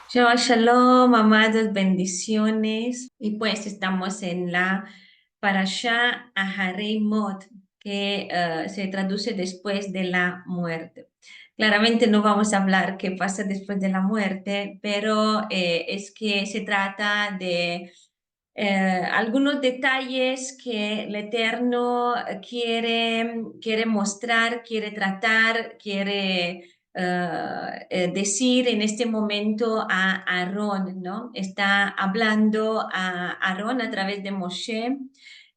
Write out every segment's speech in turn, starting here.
Shabbat Shalom, amadas bendiciones. Y pues estamos en la Parashá Aharei Mot, que se traduce después de la muerte. Claramente no vamos a hablar qué pasa después de la muerte, pero es que se trata de algunos detalles que el Eterno quiere mostrar, quiere tratar, quiere decir en este momento a Aarón, ¿no? Está hablando a Aarón a través de Moshe.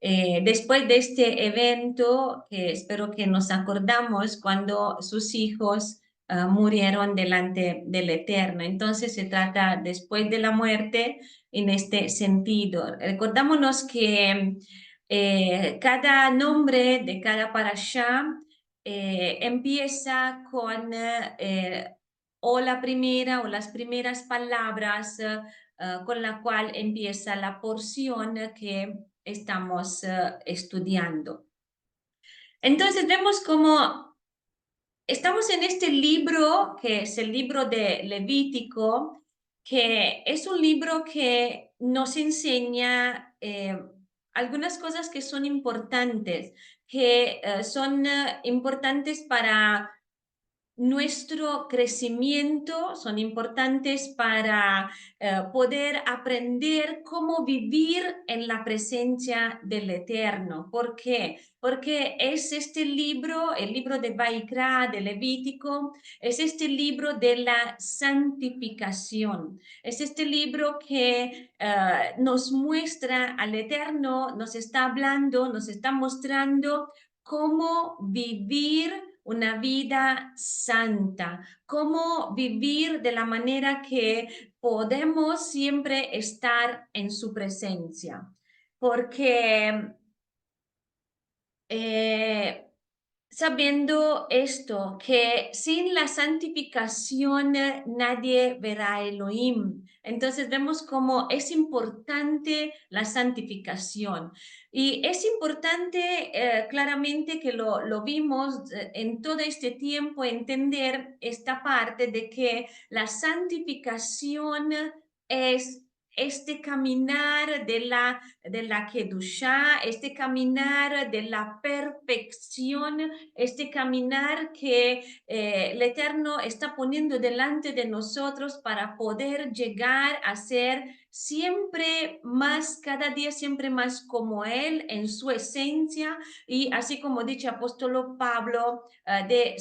Después de este evento, que espero que nos acordamos cuando sus hijos murieron delante del Eterno. Entonces se trata después de la muerte en este sentido. Recordámonos que cada nombre de cada parashá empieza con o la primera o las primeras palabras con la cual empieza la porción que estamos estudiando. Entonces vemos cómo estamos en este libro, que es el libro de Levítico, que es un libro que nos enseña algunas cosas que son importantes, que son importantes para nuestro crecimiento, son importantes para poder aprender cómo vivir en la presencia del Eterno. ¿Por qué? Porque es este libro, el libro de Vaikra, de Levítico, es este libro de la santificación. Es este libro que nos muestra al Eterno, nos está hablando, nos está mostrando cómo vivir una vida santa, cómo vivir de la manera que podemos siempre estar en su presencia. Porque eh, sabiendo esto, que sin la santificación nadie verá a Elohim. Entonces vemos cómo es importante la santificación. Y es importante claramente que lo vimos en todo este tiempo, entender esta parte de que la santificación es este caminar de la Kedushá, este caminar de la perfección, este caminar que el Eterno está poniendo delante de nosotros para poder llegar a ser siempre más, cada día siempre más como Él en su esencia y así como dice apóstolo Pablo, de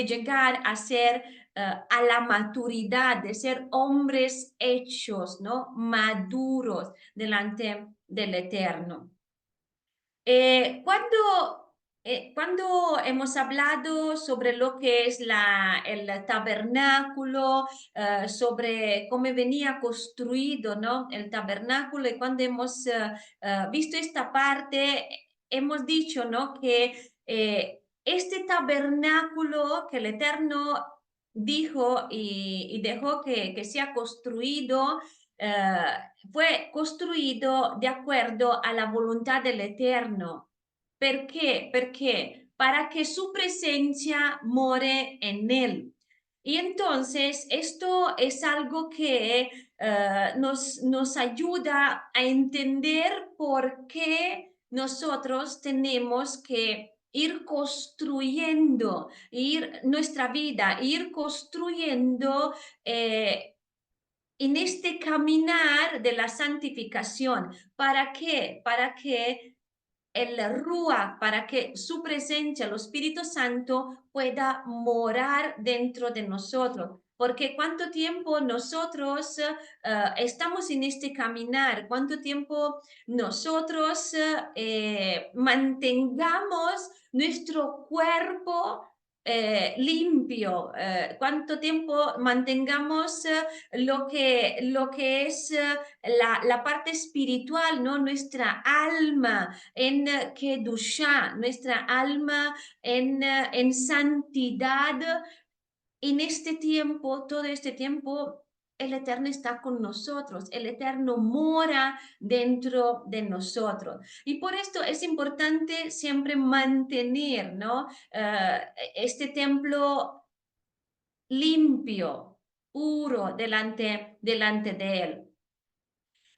llegar a ser a la maturidad, de ser hombres hechos, ¿no? Maduros delante del Eterno. Cuando hemos hablado sobre lo que es el tabernáculo, sobre cómo venía construido, ¿no? El tabernáculo, y cuando hemos visto esta parte, hemos dicho, ¿no? Que este tabernáculo que el Eterno dijo y dejó que sea construido, eh, fue construido de acuerdo a la voluntad del Eterno. ¿Por qué? Porque para que su presencia more en él. Y entonces esto es algo que nos ayuda a entender por qué nosotros tenemos que ir construyendo, ir nuestra vida, ir construyendo en este caminar de la santificación. ¿Para qué? Para que el Ruach, para que su presencia, el Espíritu Santo, pueda morar dentro de nosotros. Porque cuánto tiempo nosotros estamos en este caminar, cuánto tiempo nosotros mantengamos nuestro cuerpo limpio, cuánto tiempo mantengamos lo que es la parte espiritual, ¿no? Nuestra alma en Kedushá, nuestra alma en santidad. En este tiempo, todo este tiempo, el Eterno está con nosotros, el Eterno mora dentro de nosotros. Y por esto es importante siempre mantener, ¿no? Este templo limpio, puro delante de Él.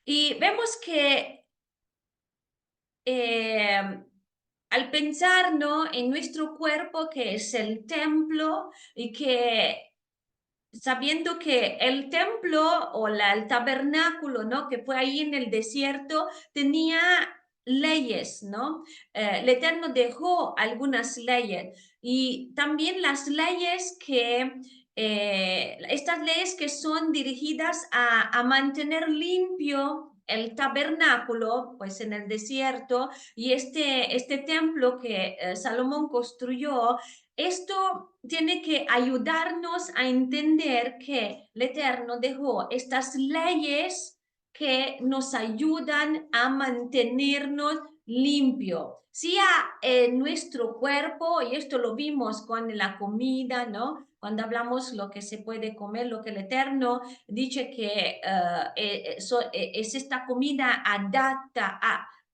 Y vemos que al pensar, ¿no?, en nuestro cuerpo, que es el templo, y que sabiendo que el templo o el tabernáculo, ¿no?, que fue ahí en el desierto, tenía leyes, ¿no? El Eterno dejó algunas leyes y también las leyes estas leyes que son dirigidas a mantener limpio el tabernáculo, pues en el desierto, y este templo que Salomón construyó. Esto tiene que ayudarnos a entender que el Eterno dejó estas leyes que nos ayudan a mantenernos limpios, sea en nuestro cuerpo, y esto lo vimos con la comida, ¿no? Cuando hablamos lo que se puede comer, lo que el Eterno dice que es esta comida adapta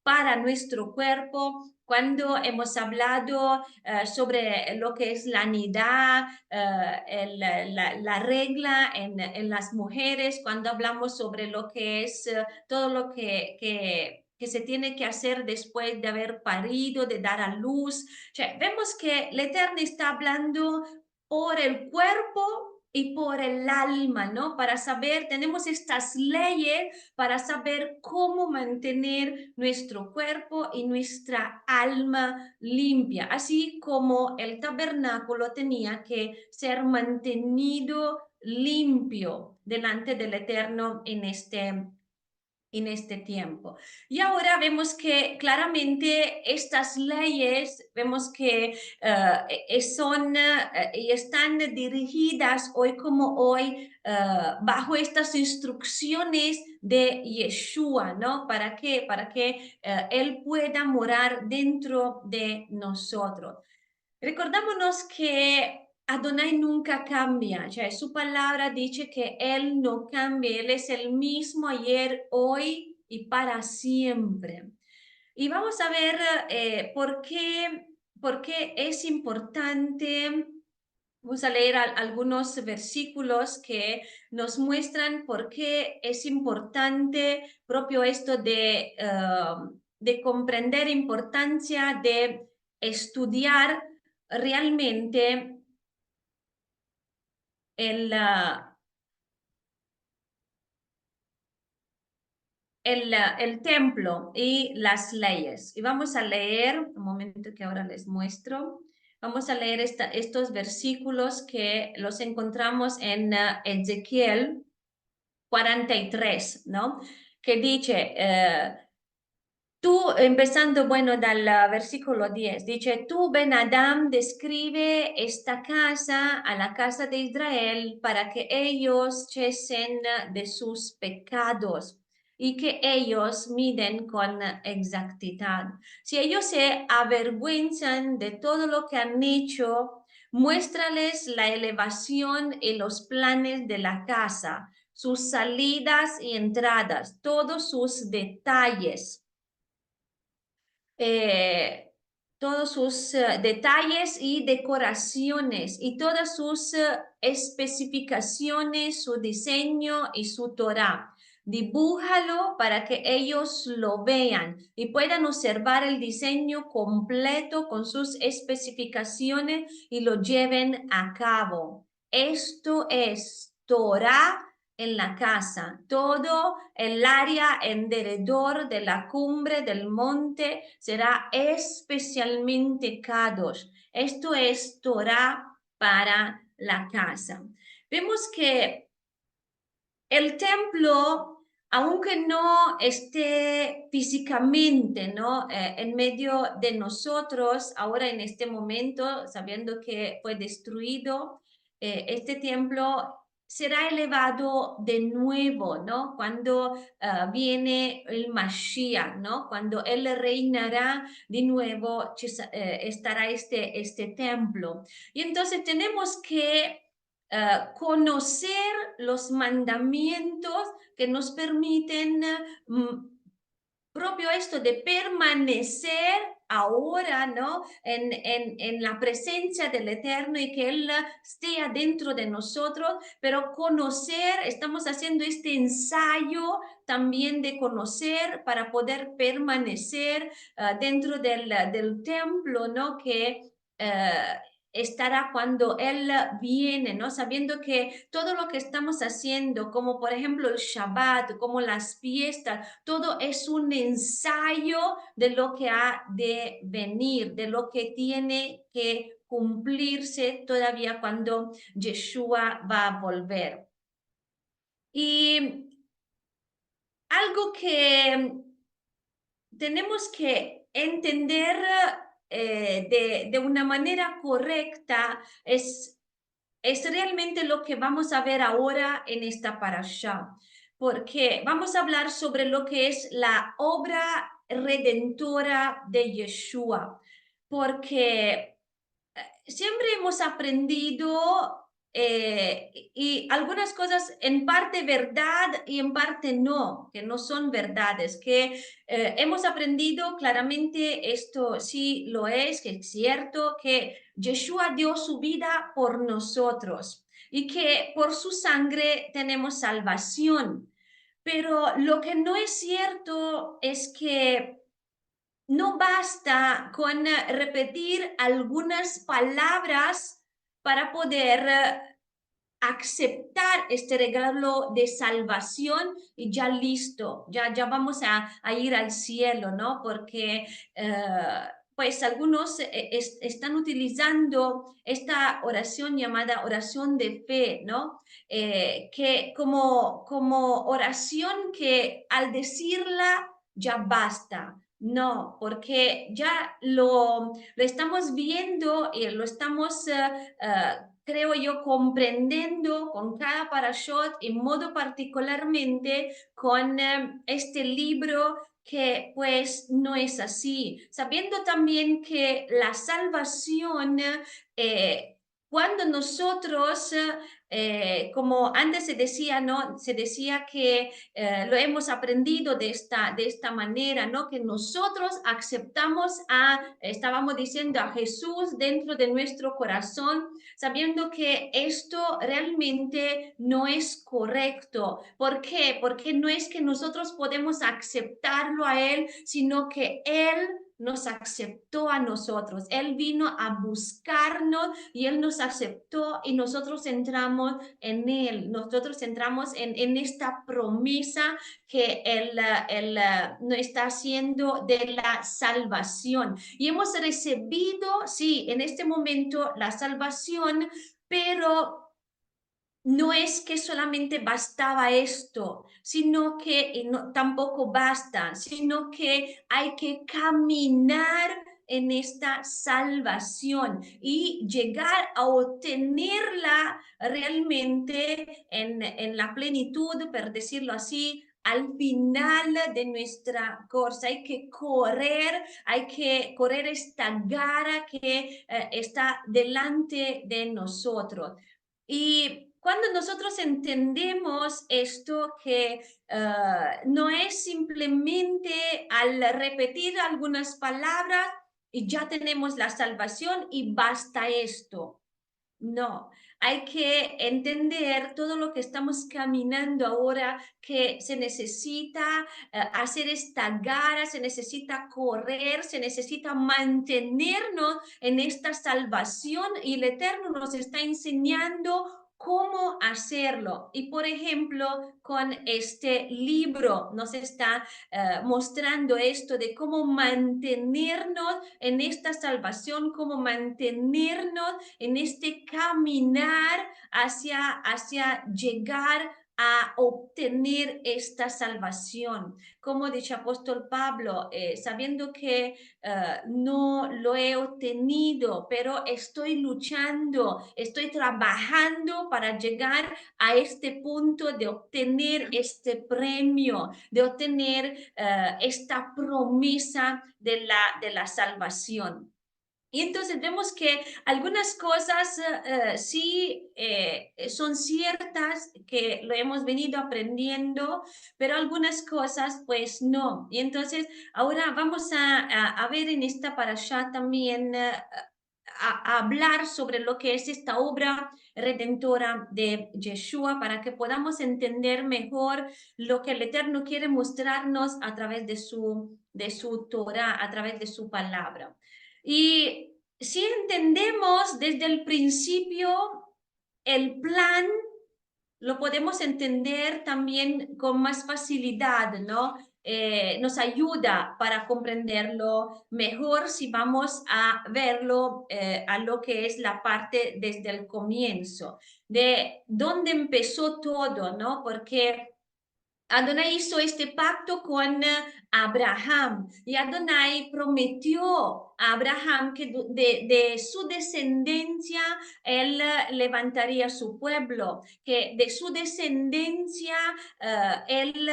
para nuestro cuerpo. Cuando hemos hablado sobre lo que es la anidad, la regla en las mujeres, cuando hablamos sobre lo que es todo lo que se tiene que hacer después de haber parido, de dar a luz. O sea, vemos que el Eterno está hablando por el cuerpo y por el alma, ¿no? Para saber, tenemos estas leyes para saber cómo mantener nuestro cuerpo y nuestra alma limpia, así como el tabernáculo tenía que ser mantenido limpio delante del Eterno en este tiempo. Y ahora vemos que claramente estas leyes, vemos que son y están dirigidas hoy como hoy bajo estas instrucciones de Yeshua, ¿no? ¿Para qué? Para que Él pueda morar dentro de nosotros. Recordámonos que Adonai nunca cambia, cioè su palabra dice que Él no cambia, Él es el mismo ayer, hoy y para siempre. Y vamos a ver por qué es importante. Vamos a leer algunos versículos que nos muestran por qué es importante propio esto de comprender importancia de estudiar realmente el, ah, el templo y las leyes. Y vamos a leer, un momento que ahora les muestro, vamos a leer estos versículos que los encontramos en Ezequiel 43, ¿no? Que dice, tú, empezando, bueno, del versículo 10, dice, tú, Ben Adam, describe esta casa a la casa de Israel para que ellos cesen de sus pecados y que ellos miden con exactitud. Si ellos se avergüenzan de todo lo que han hecho, muéstrales la elevación y los planes de la casa, sus salidas y entradas, todos sus detalles, todos sus detalles y decoraciones y todas sus especificaciones, su diseño y su Torah. Dibújalo para que ellos lo vean y puedan observar el diseño completo con sus especificaciones y lo lleven a cabo. Esto es Torah en la casa, todo el área en derredor de la cumbre del monte será especialmente Kadosh. Esto es Torah para la casa. Vemos que el templo, aunque no esté físicamente, ¿no?, en medio de nosotros, ahora en este momento, sabiendo que fue destruido, este templo será elevado de nuevo, ¿no? Cuando viene el Mashiach, ¿no? Cuando Él reinará de nuevo, estará este templo. Y entonces tenemos que conocer los mandamientos que nos permiten propio esto de permanecer ahora, ¿no? En la presencia del Eterno y que Él esté adentro de nosotros, pero conocer, estamos haciendo este ensayo también de conocer para poder permanecer dentro del templo, ¿no? Que estará cuando Él viene, ¿no? Sabiendo que todo lo que estamos haciendo, como por ejemplo el Shabbat, como las fiestas, todo es un ensayo de lo que ha de venir, de lo que tiene que cumplirse todavía cuando Yeshua va a volver. Y algo que tenemos que entender de una manera correcta es realmente lo que vamos a ver ahora en esta parasha, porque vamos a hablar sobre lo que es la obra redentora de Yeshua, porque siempre hemos aprendido y algunas cosas en parte verdad y en parte no, que no son verdades, que hemos aprendido claramente esto sí lo es, que es cierto que Yeshua dio su vida por nosotros y que por su sangre tenemos salvación. Pero lo que no es cierto es que no basta con repetir algunas palabras para poder aceptar este regalo de salvación y ya listo, ya vamos a ir al cielo, ¿no? Porque pues algunos están utilizando esta oración llamada oración de fe, ¿no? Que como oración que al decirla ya basta. No, porque ya lo estamos viendo y lo estamos creo yo, comprendiendo con cada parashot, en modo particularmente con este libro que pues no es así, sabiendo también que la salvación, cuando nosotros, como antes se decía, ¿no? Se decía que lo hemos aprendido de esta manera, ¿no? Que nosotros aceptamos estábamos diciendo a Jesús dentro de nuestro corazón, sabiendo que esto realmente no es correcto. ¿Por qué? Porque no es que nosotros podemos aceptarlo a Él, sino que Él nos aceptó a nosotros. Él vino a buscarnos y Él nos aceptó y nosotros entramos en Él. Nosotros entramos en esta promesa que Él nos está haciendo de la salvación. Y hemos recibido, sí, en este momento la salvación, pero no es que solamente bastaba esto, sino que no, tampoco basta, sino que hay que caminar en esta salvación y llegar a obtenerla realmente en la plenitud, por decirlo así, al final de nuestra corsa. Hay que correr esta gara que está delante de nosotros. Y cuando nosotros entendemos esto, que no es simplemente al repetir algunas palabras y ya tenemos la salvación y basta esto. No, hay que entender todo lo que estamos caminando ahora, que se necesita hacer esta gara, se necesita correr, se necesita mantenernos en esta salvación y el Eterno nos está enseñando cómo hacerlo. Y por ejemplo, con este libro nos está mostrando esto de cómo mantenernos en esta salvación, cómo mantenernos en este caminar hacia llegar a obtener esta salvación. Como dice apóstol Pablo, sabiendo que no lo he obtenido, pero estoy luchando, estoy trabajando para llegar a este punto de obtener este premio, de obtener esta promesa de la salvación. Y entonces vemos que algunas cosas sí son ciertas, que lo hemos venido aprendiendo, pero algunas cosas pues no. Y entonces ahora vamos a ver en esta parasha también a hablar sobre lo que es esta obra redentora de Yeshua para que podamos entender mejor lo que el Eterno quiere mostrarnos a través de su Torah, a través de su palabra. Y si entendemos desde el principio el plan, lo podemos entender también con más facilidad, ¿no? Nos ayuda para comprenderlo mejor si vamos a verlo a lo que es la parte desde el comienzo, de dónde empezó todo, ¿no? Porque Adonai hizo este pacto con Abraham y Adonai prometió a Abraham que de su descendencia él levantaría su pueblo, que de su descendencia él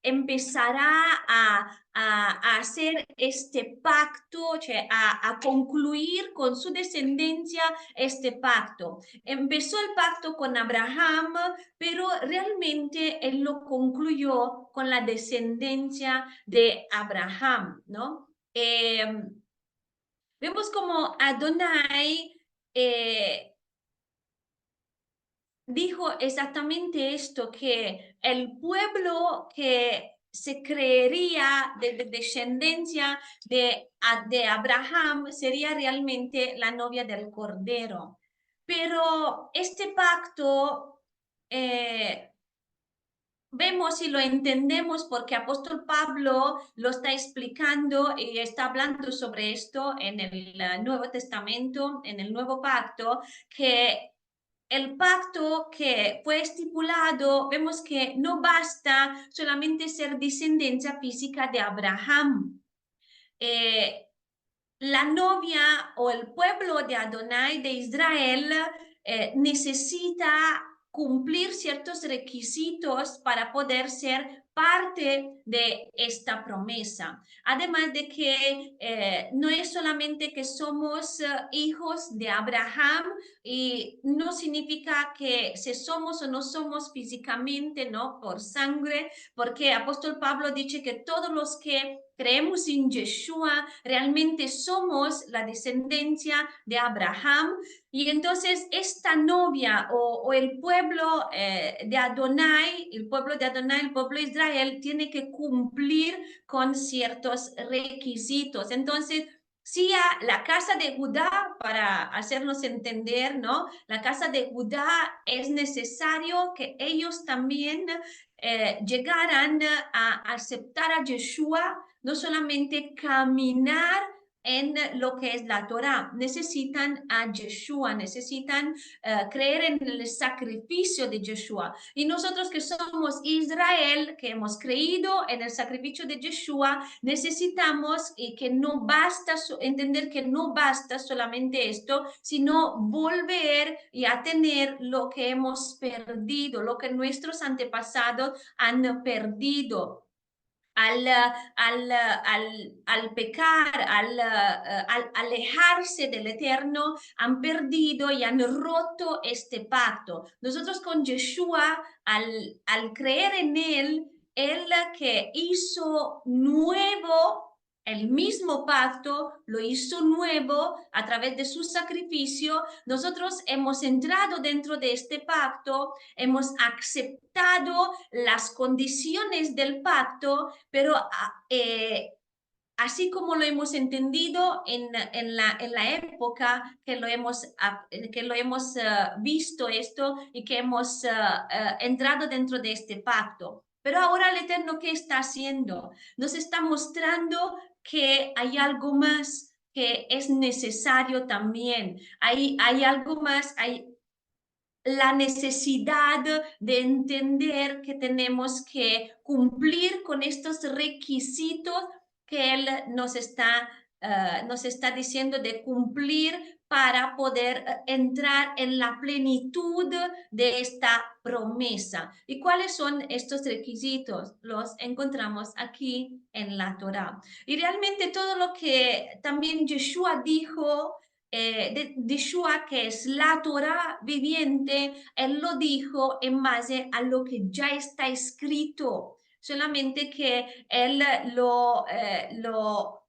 empezará a hacer este pacto, cioè a concluir con su descendencia este pacto. Empezó el pacto con Abraham, pero realmente él lo concluyó con la descendencia de Abraham, ¿no? Vemos como Adonai dijo exactamente esto, que el pueblo que se creería de descendencia de Abraham sería realmente la novia del Cordero. Pero este pacto vemos y lo entendemos porque apóstol Pablo lo está explicando y está hablando sobre esto en el Nuevo Testamento, en el Nuevo Pacto, que el pacto que fue estipulado, vemos que no basta solamente ser descendencia física de Abraham. La novia o el pueblo de Adonai, de Israel, necesita cumplir ciertos requisitos para poder ser parte de esta promesa. Además de que no es solamente que somos hijos de Abraham y no significa que si somos o no somos físicamente, ¿no? Por sangre, porque apóstol Pablo dice que todos los que creemos en Yeshua realmente somos la descendencia de Abraham. Y entonces esta novia o el pueblo de Adonai, el pueblo de Adonai, el pueblo de Israel, tiene que cumplir con ciertos requisitos. Entonces, sí, a la casa de Judá, para hacernos entender, ¿no? La casa de Judá es necesario que ellos también llegaran a aceptar a Yeshua, no solamente caminar en lo que es la Torah, necesitan a Yeshua, necesitan creer en el sacrificio de Yeshua. Y nosotros que somos Israel, que hemos creído en el sacrificio de Yeshua, necesitamos y que no basta entender que no basta solamente esto, sino volver y a tener lo que hemos perdido, lo que nuestros antepasados han perdido. Al pecar, al alejarse del Eterno, han perdido y han roto este pacto. Nosotros con Yeshua, al creer en Él que hizo nuevo el mismo pacto, lo hizo nuevo a través de su sacrificio. Nosotros hemos entrado dentro de este pacto, hemos aceptado las condiciones del pacto, pero así como lo hemos entendido en la época que lo hemos visto esto y que hemos entrado dentro de este pacto. Pero ahora el Eterno, ¿qué está haciendo? Nos está mostrando que hay algo más que es necesario también. Hay algo más, hay la necesidad de entender que tenemos que cumplir con estos requisitos que Él nos está nos está diciendo de cumplir para poder entrar en la plenitud de esta promesa. ¿Y cuáles son estos requisitos? Los encontramos aquí en la Torá. Y realmente todo lo que también Yeshua dijo, de Yeshua, que es la Torá viviente, él lo dijo en base a lo que ya está escrito, solamente que él lo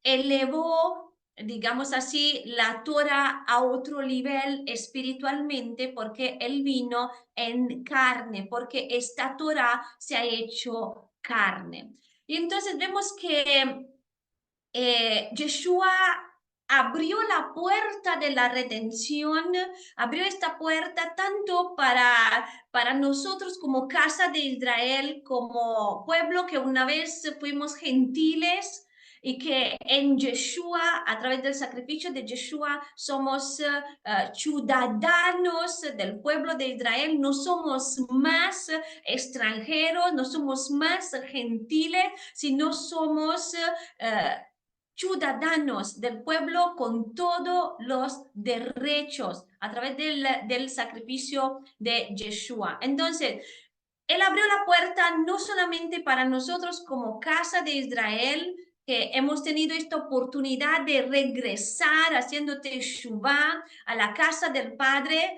elevó, digamos así, la Torah a otro nivel espiritualmente, porque él vino en carne, porque esta Torah se ha hecho carne. Y entonces vemos que Yeshua abrió la puerta de la redención, abrió esta puerta tanto para nosotros como casa de Israel, como pueblo que una vez fuimos gentiles y que en Yeshua, a través del sacrificio de Yeshua, somos ciudadanos del pueblo de Israel, no somos más extranjeros, no somos más gentiles, sino somos ciudadanos del pueblo con todos los derechos a través del sacrificio de Yeshua. Entonces, él abrió la puerta no solamente para nosotros como casa de Israel, que hemos tenido esta oportunidad de regresar haciendo teshuvá a la casa del Padre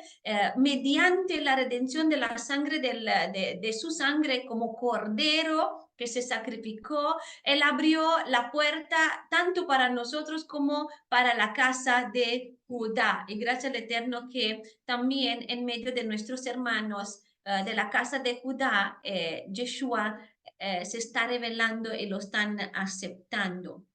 mediante la redención de la sangre de su sangre como cordero que se sacrificó. Él abrió la puerta tanto para nosotros como para la casa de Judá. Y gracias al Eterno que también en medio de nuestros hermanos de la casa de Judá, Yeshua se está revelando y lo están aceptando.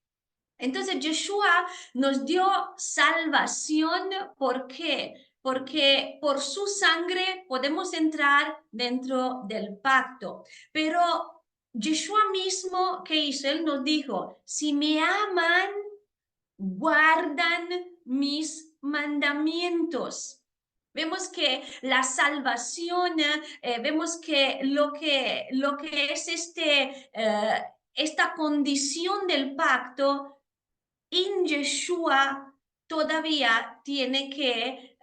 Entonces, Yeshua nos dio salvación. ¿Por qué? Porque por su sangre podemos entrar dentro del pacto. Pero Yeshua mismo, ¿qué hizo? Él nos dijo, si me aman, guardan mis mandamientos. Vemos que la salvación, vemos que lo que es esta condición del pacto en Yeshua todavía tiene que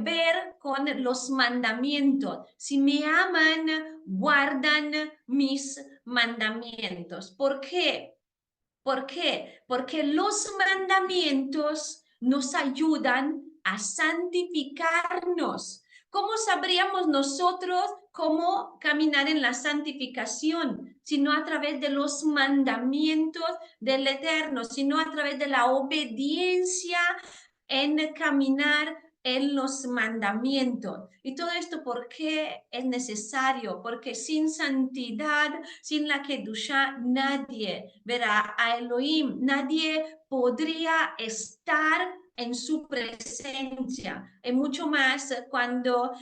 ver con los mandamientos. Si me aman, guardan mis mandamientos. ¿Por qué? ¿Por qué? Porque los mandamientos nos ayudan a santificarnos. ¿Cómo sabríamos nosotros cómo caminar en la santificación? Sino a través de los mandamientos del Eterno, sino a través de la obediencia en caminar en los mandamientos. Y todo esto, ¿por qué es necesario? Porque sin santidad, sin la Kedushá, nadie verá a Elohim, nadie podría estar en su presencia, y mucho más cuando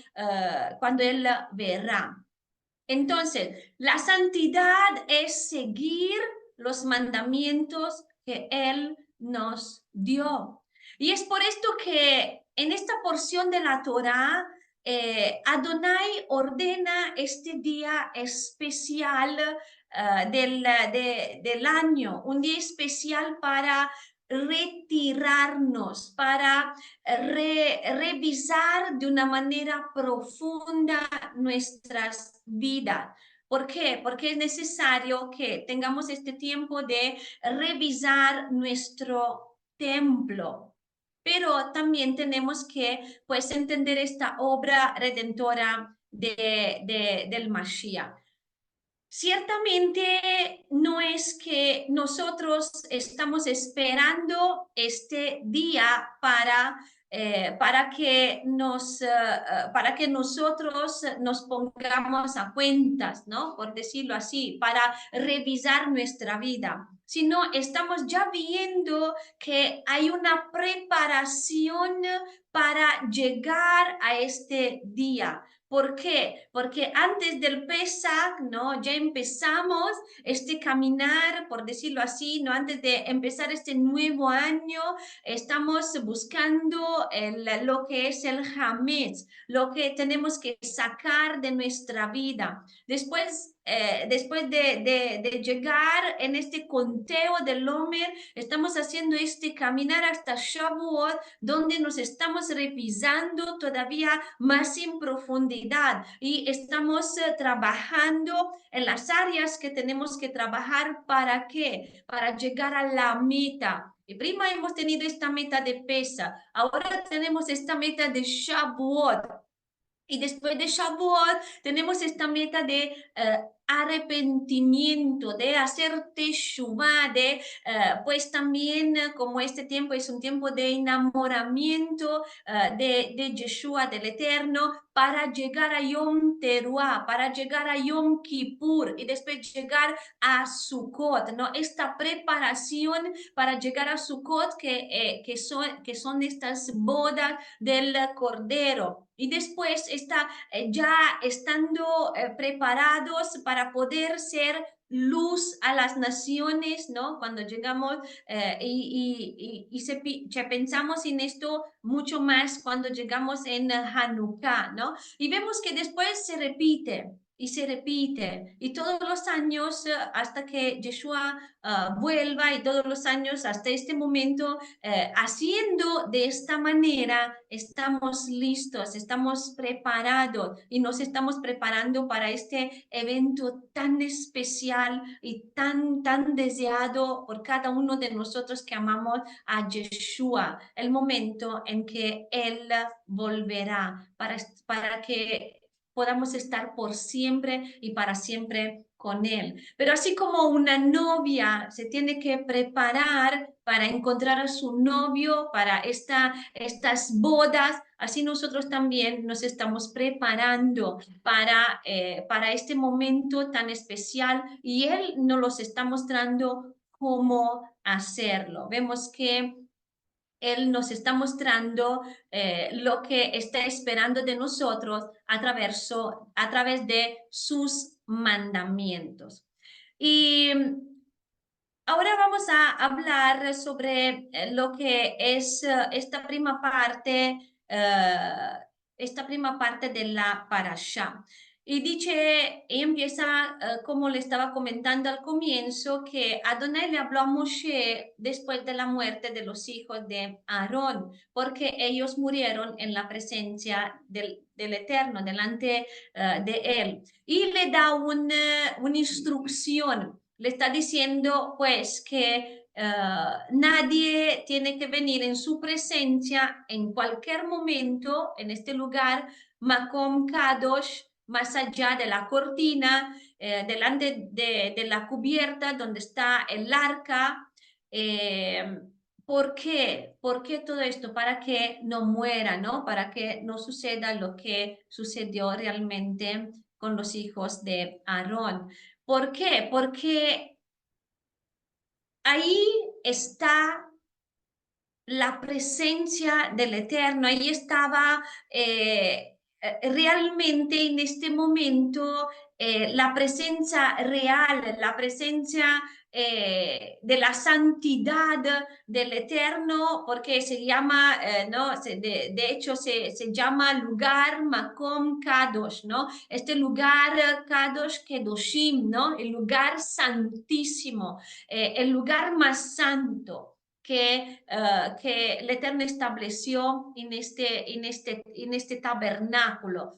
Él verá. Entonces, la santidad es seguir los mandamientos que Él nos dio. Y es por esto que en esta porción de la Torá, Adonai ordena este día especial del año, un día especial para retirarnos, para revisar de una manera profunda nuestras vidas. ¿Por qué? Porque es necesario que tengamos este tiempo de revisar nuestro templo. Pero también tenemos que, pues, entender esta obra redentora del Mashiach. Ciertamente no es que nosotros estamos esperando este día para que nosotros nos pongamos a cuentas, ¿no? Por decirlo así, para revisar nuestra vida, sino estamos ya viendo que hay una preparación para llegar a este día. ¿Por qué? Porque antes del Pesach, ¿no? Ya empezamos este caminar, por decirlo así, ¿no? Antes de empezar este nuevo año, estamos buscando lo que es el Hametz, lo que tenemos que sacar de nuestra vida. Después después de llegar en este conteo del Omer, estamos haciendo este caminar hasta Shavuot, donde nos estamos revisando todavía más en profundidad y estamos trabajando en las áreas que tenemos que trabajar. ¿Para qué? Para llegar a la meta. Y prima hemos tenido esta meta de Pesa, ahora tenemos esta meta de Shavuot. Y después de Shavuot tenemos esta meta de arrepentimiento, de hacer teshuvah, de pues también como este tiempo es un tiempo de enamoramiento de Yeshua, del Eterno, para llegar a Yom Teruah, para llegar a Yom Kippur y después llegar a Sukkot, ¿no? Esta preparación para llegar a Sukkot que son estas bodas del Cordero. Y después está ya estando preparados para poder ser luz a las naciones, ¿no? Cuando llegamos pensamos en esto mucho más cuando llegamos en Hanukkah, ¿no? Y vemos que después se repite y se repite y todos los años hasta que Yeshua vuelva y todos los años hasta este momento haciendo de esta manera, estamos listos, estamos preparados y nos estamos preparando para este evento tan especial y tan deseado por cada uno de nosotros que amamos a Yeshua, el momento en que Él volverá para que podamos estar por siempre y para siempre con Él. Pero así como una novia se tiene que preparar para encontrar a su novio, para estas bodas, así nosotros también nos estamos preparando para este momento tan especial y Él nos los está mostrando cómo hacerlo. Vemos que Él nos está mostrando lo que está esperando de nosotros a través de sus mandamientos. Y ahora vamos a hablar sobre lo que es esta prima parte de la parashá. Y dice, y empieza, como le estaba comentando al comienzo, que Adonai le habló a Moshe después de la muerte de los hijos de Aarón, porque ellos murieron en la presencia del Eterno, delante de él. Y le da una instrucción, le está diciendo pues que nadie tiene que venir en su presencia en cualquier momento en este lugar, Makom Kadosh, más allá de la cortina, delante de la cubierta donde está el arca. ¿Por qué? ¿Por qué todo esto? Para que no muera, ¿no? Para que no suceda lo que sucedió realmente con los hijos de Aarón. ¿Por qué? Porque ahí está la presencia del Eterno, ahí estaba realmente en este momento la presencia real, la presencia de la santidad del Eterno, porque se llama, ¿no? De hecho se llama lugar Makom Kadosh, ¿no? Este lugar Kadosh Kedoshim, ¿no? El lugar santísimo, el lugar más santo que el Eterno estableció en este tabernáculo.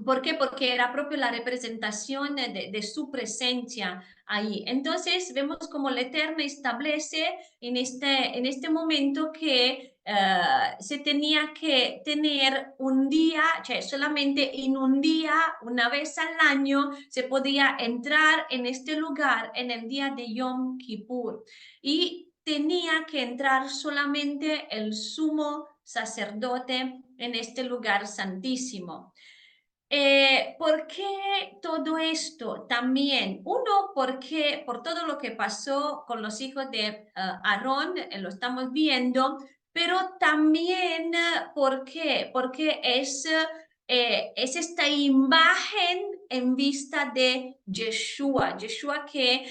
¿Por qué? Porque era propio la representación de su presencia ahí. Entonces vemos como el Eterno establece en este momento que se tenía que tener un día, solamente en un día, una vez al año, se podía entrar en este lugar en el día de Yom Kippur. Y tenía que entrar solamente el sumo sacerdote en este lugar santísimo. ¿Por qué todo esto? También, uno, porque por todo lo que pasó con los hijos de Aarón, lo estamos viendo, pero también, ¿por qué? Porque es esta imagen en vista de Yeshua. Yeshua que,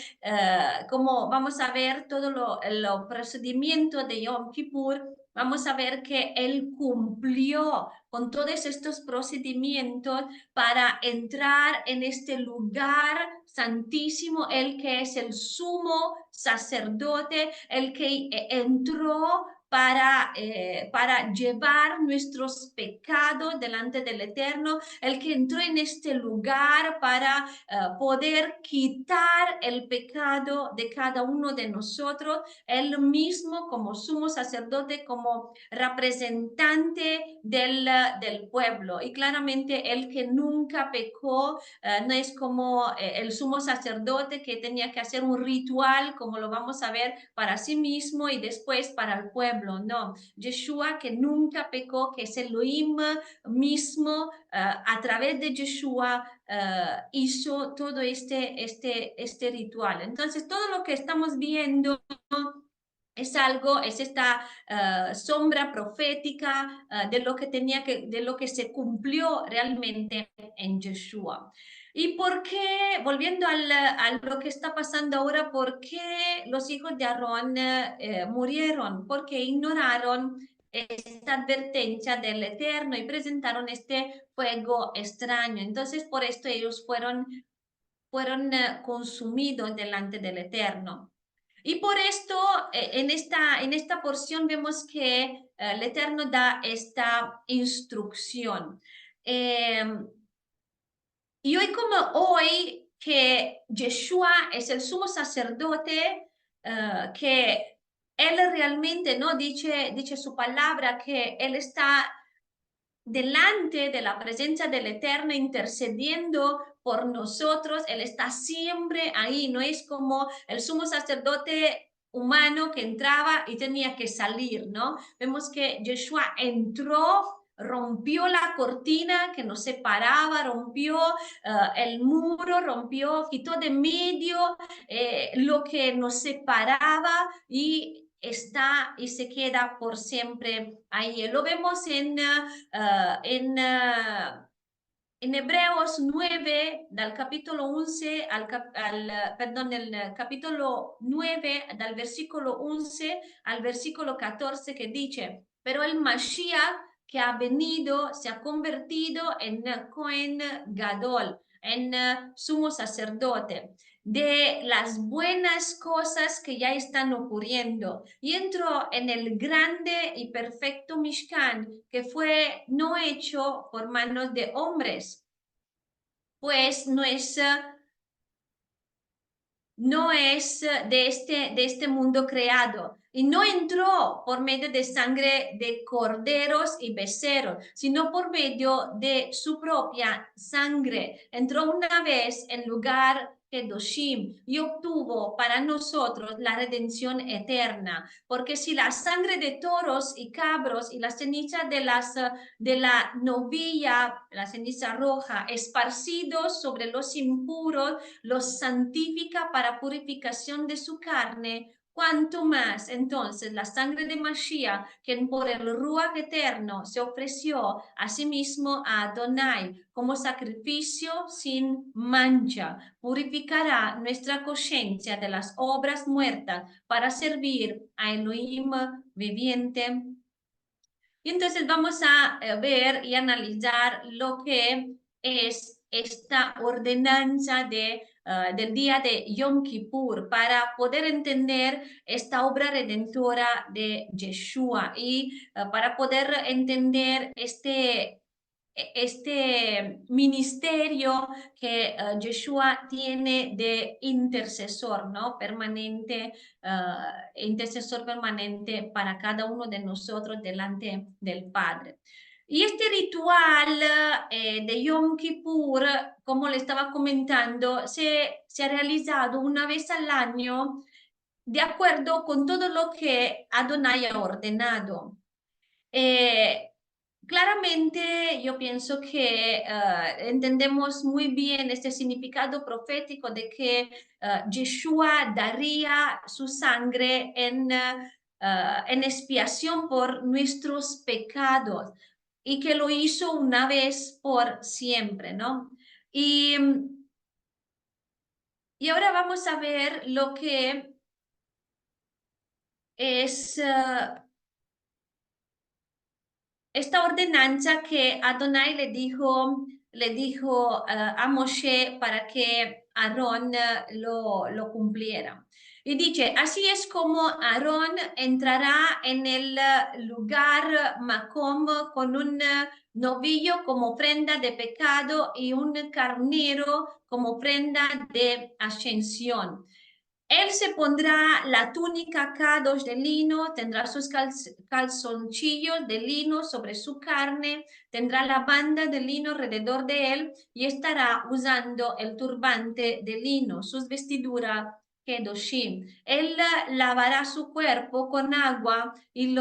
como vamos a ver, todo lo procedimiento de Yom Kippur vamos a ver que Él cumplió con todos estos procedimientos para entrar en este lugar santísimo, Él que es el sumo sacerdote, el que entró para llevar nuestros pecados delante del Eterno, el que entró en este lugar para poder quitar el pecado de cada uno de nosotros, él mismo como sumo sacerdote, como representante del pueblo. Y claramente el que nunca pecó no es como el sumo sacerdote que tenía que hacer un ritual, como lo vamos a ver, para sí mismo y después para el pueblo. No, Yeshua que nunca pecó, que es Elohim mismo, a través de Yeshua hizo todo este ritual. Entonces, todo lo que estamos viendo es algo, es esta sombra profética de lo que se cumplió realmente en Yeshua. ¿Y por qué, volviendo a lo que está pasando ahora, por qué los hijos de Aarón murieron? Porque ignoraron esta advertencia del Eterno y presentaron este fuego extraño. Entonces, por esto ellos fueron consumidos delante del Eterno. Y por esto, en esta porción vemos que el Eterno da esta instrucción. Y hoy como hoy, que Yeshua es el sumo sacerdote, que él realmente no dice su palabra, que él está delante de la presencia del Eterno intercediendo por nosotros. Él está siempre ahí, no es como el sumo sacerdote humano que entraba y tenía que salir, ¿no? Vemos que Yeshua entró, rompió la cortina que nos separaba, rompió el muro, rompió, quitó de medio lo que nos separaba y está y se queda por siempre ahí. Lo vemos en Hebreos 9, del capítulo 11 perdón, el capítulo 9, del versículo 11 al versículo 14, que dice, pero el Mashiach que ha venido se ha convertido en Cohen Gadol, en sumo sacerdote de las buenas cosas que ya están ocurriendo y entró en el grande y perfecto Mishkan que fue no hecho por manos de hombres, pues no es de este mundo creado y no entró por medio de sangre de corderos y becerros, sino por medio de su propia sangre. Entró una vez en lugar Kedoshim y obtuvo para nosotros la redención eterna, porque si la sangre de toros y cabros y la ceniza de la novilla, la ceniza roja, esparcidos sobre los impuros, los santifica para purificación de su carne, cuanto más entonces la sangre de Mashiach, quien por el Ruach eterno se ofreció a sí mismo a Adonai como sacrificio sin mancha, purificará nuestra conciencia de las obras muertas para servir a Elohim viviente. Y entonces vamos a ver y analizar lo que es esta ordenanza del día de Yom Kippur para poder entender esta obra redentora de Yeshua y para poder entender este ministerio que Yeshua tiene de intercesor, ¿no? Permanente, intercesor permanente para cada uno de nosotros delante del Padre. Y este ritual de Yom Kippur, como le estaba comentando, se ha realizado una vez al año de acuerdo con todo lo que Adonai ha ordenado. Eh, Claramente yo pienso que entendemos muy bien este significado profético de que Yeshua daría su sangre en expiación por nuestros pecados y que lo hizo una vez por siempre, ¿no? Y, y ahora vamos a ver lo que es esta ordenanza que Adonai le dijo a Moshe para que Aarón lo cumpliera. Y dice, así es como Aarón entrará en el lugar Macom con un novillo como ofrenda de pecado y un carnero como ofrenda de ascensión. Él se pondrá la túnica K2 de lino, tendrá sus calzoncillos de lino sobre su carne, tendrá la banda de lino alrededor de él y estará usando el turbante de lino, sus vestiduras Kedoshim. Él lavará su cuerpo con agua y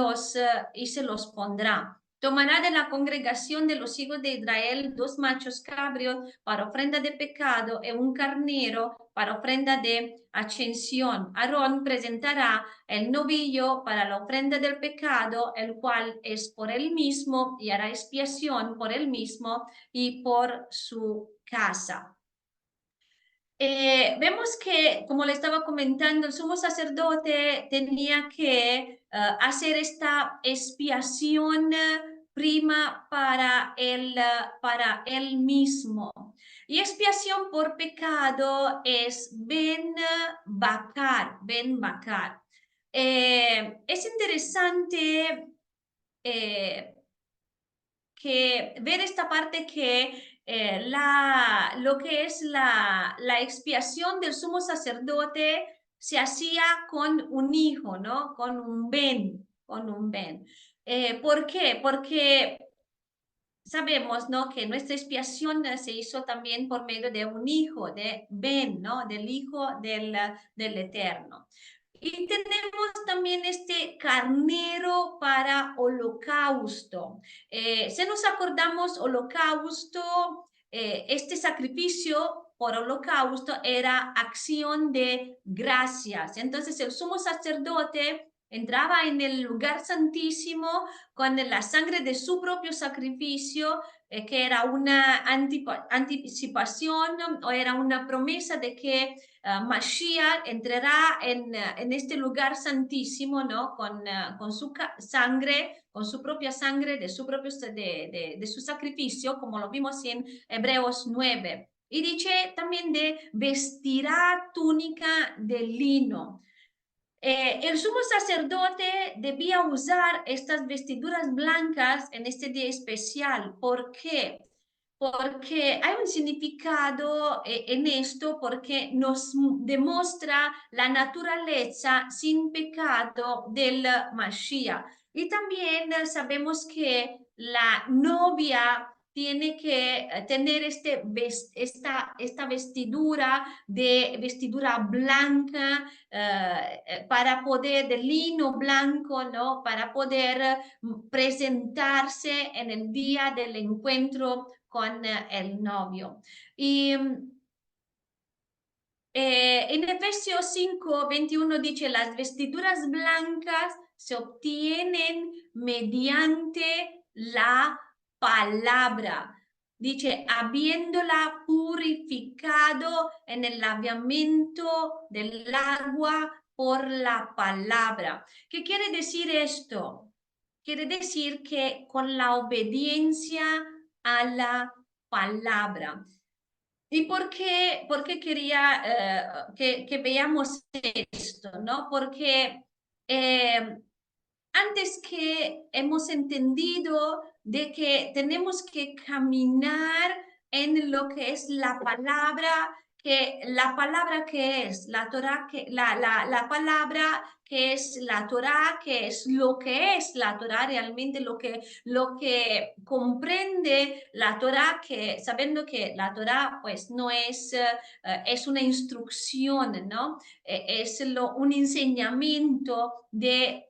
se los pondrá. Tomará de la congregación de los hijos de Israel 2 machos cabrios para ofrenda de pecado y un carnero para ofrenda de ascensión. Aarón presentará el novillo para la ofrenda del pecado, el cual es por él mismo y hará expiación por él mismo y por su casa. Vemos que, como le estaba comentando, el sumo sacerdote tenía que hacer esta expiación prima para él mismo. Y expiación por pecado es Ben Bakar, Ben Bakar. Es interesante eh, que ver esta parte que lo que es la expiación del sumo sacerdote se hacía con un hijo, ¿no? Con un ben, con un ben. ¿Por qué? Porque sabemos, ¿no? Que nuestra expiación se hizo también por medio de un hijo, de Ben, ¿no? Del Hijo del Eterno. Y tenemos también este carnero para holocausto. Si nos acordamos, holocausto, este sacrificio por holocausto era acción de gracias. Entonces el sumo sacerdote entraba en el lugar santísimo con la sangre de su propio sacrificio, que era una anticipación o era una promesa de que Mashiach entrará en este lugar santísimo, ¿no? Con su sangre, con su propia sangre, de su sacrificio, como lo vimos en Hebreos 9. Y dice también de vestirá túnica de lino. El sumo sacerdote debía usar estas vestiduras blancas en este día especial. ¿Por qué? Porque hay un significado en esto, porque nos demuestra la naturaleza sin pecado del Mashiach. Y también sabemos que la novia tiene que tener esta vestidura blanca para poder, de lino blanco, ¿no? Para poder presentarse en el día del encuentro con el novio. Y en Efesios 5, 21 dice, las vestiduras blancas se obtienen mediante la palabra. Dice, habiéndola purificado en el lavamiento del agua por la palabra. ¿Qué quiere decir esto? Quiere decir que con la obediencia a la palabra. ¿Y por qué quería que veamos esto? ¿No? Porque antes que hemos entendido de que tenemos que caminar en lo que es la palabra que es la Torah, la palabra que es la Torah, que es la Torah, realmente lo que comprende la Torah, que sabiendo que la Torah pues no es, es una instrucción, ¿no? Es un enseñamiento de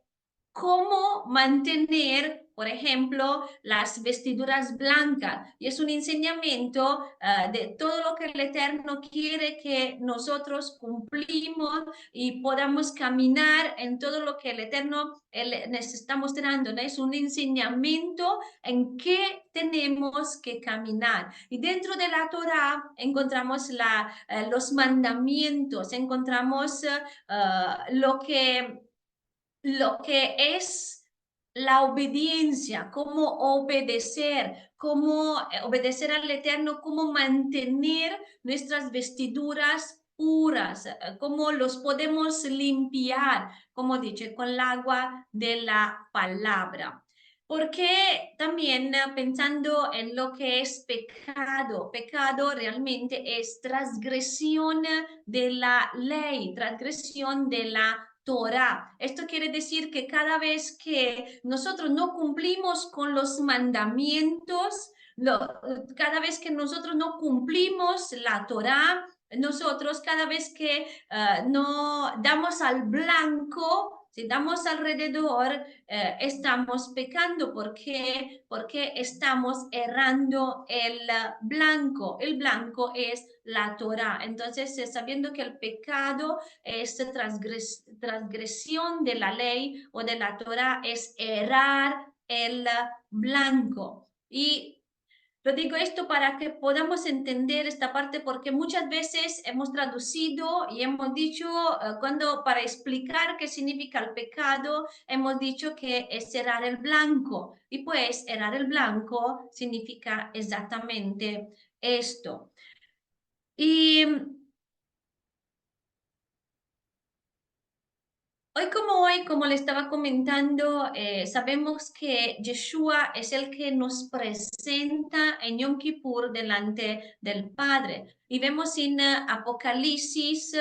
cómo mantener, por ejemplo, las vestiduras blancas. Y es un enseñamiento de todo lo que el Eterno quiere que nosotros cumplimos y podamos caminar en todo lo que el Eterno nos está mostrando, ¿no? Es un enseñamiento en qué tenemos que caminar. Y dentro de la Torah encontramos los mandamientos, encontramos lo que es la obediencia, cómo obedecer, cómo obedecer al Eterno, cómo mantener nuestras vestiduras puras, cómo los podemos limpiar, como dice, con el agua de la palabra. Porque también pensando en lo que es pecado, pecado realmente es transgresión de la ley, transgresión de la Torah. Esto quiere decir que cada vez que nosotros no cumplimos con los mandamientos, cada vez que nosotros no cumplimos la Torah, nosotros cada vez que no damos al blanco, si damos alrededor, estamos pecando. ¿Por qué? Porque estamos errando el blanco. El blanco es la Torah. Entonces, sabiendo que el pecado es transgresión de la ley o de la Torah, es errar el blanco. Y lo digo esto para que podamos entender esta parte, porque muchas veces hemos traducido y hemos dicho, cuando para explicar qué significa el pecado, hemos dicho que es errar el blanco. Y pues errar el blanco significa exactamente esto. Y hoy como hoy, como le estaba comentando, sabemos que Yeshua es el que nos presenta en Yom Kippur delante del Padre. Y vemos en Apocalipsis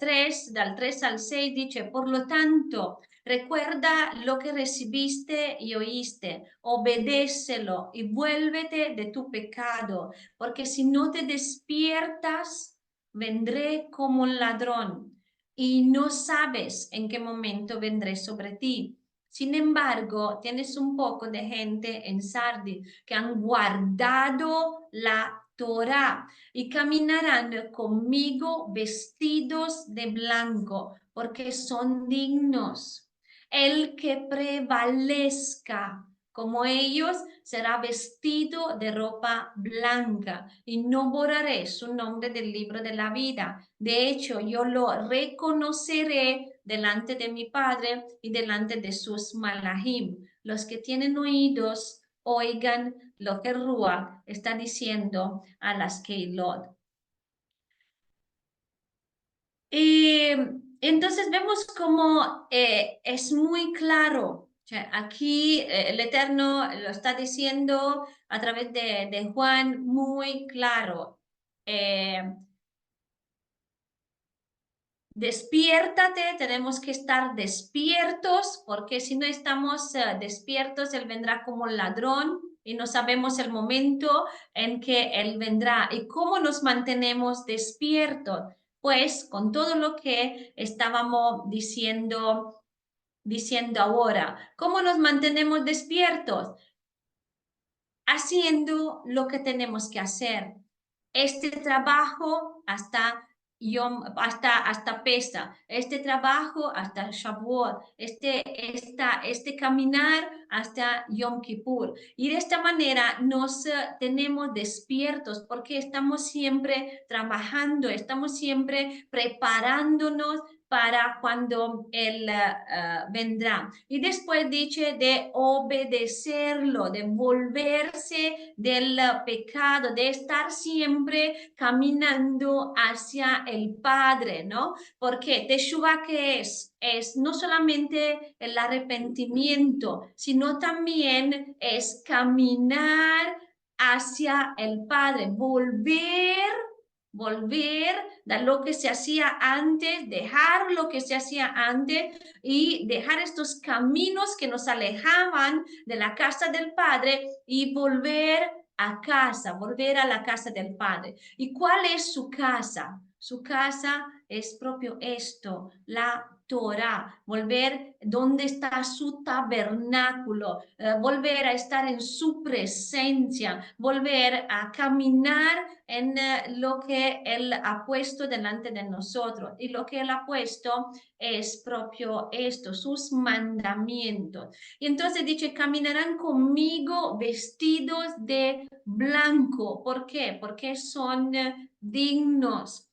3, del 3 al 6, dice, por lo tanto, recuerda lo que recibiste y oíste, obedécelo y vuélvete de tu pecado, porque si no te despiertas, vendré como un ladrón y no sabes en qué momento vendré sobre ti. Sin embargo, tienes un poco de gente en Sardi que han guardado la Torah y caminarán conmigo vestidos de blanco porque son dignos. El que prevalezca como ellos será vestido de ropa blanca y no borraré su nombre del libro de la vida. De hecho, yo lo reconoceré delante de mi Padre y delante de sus malahim. Los que tienen oídos, oigan lo que Ruach está diciendo a las Keilot. Y entonces vemos como es muy claro. O sea, aquí el Eterno lo está diciendo a través de Juan muy claro. Eh, Despiértate, tenemos que estar despiertos, porque si no estamos despiertos, Él vendrá como un ladrón y no sabemos el momento en que Él vendrá. ¿Y cómo nos mantenemos despiertos? Pues con todo lo que estábamos diciendo ahora. ¿Cómo nos mantenemos despiertos? Haciendo lo que tenemos que hacer. Este trabajo hasta Yom, hasta Pesa, este trabajo hasta Shavuot, este caminar hasta Yom Kippur. Y de esta manera nos tenemos despiertos porque estamos siempre trabajando, estamos siempre preparándonos para cuando Él vendrá. Y después dice de obedecerlo, de volverse del pecado, de estar siempre caminando hacia el Padre, ¿no? Porque Teshuvah, ¿qué es? Es no solamente el arrepentimiento, sino también es caminar hacia el Padre, volver de lo que se hacía antes, dejar lo que se hacía antes y dejar estos caminos que nos alejaban de la casa del Padre y volver a casa, volver a la casa del Padre. ¿Y cuál es su casa? Su casa es propio esto, la Torah, volver donde está su tabernáculo, volver a estar en su presencia, volver a caminar en lo que Él ha puesto delante de nosotros. Y lo que Él ha puesto es propio esto, sus mandamientos. Y entonces dice, caminarán conmigo vestidos de blanco. ¿Por qué? Porque son dignos.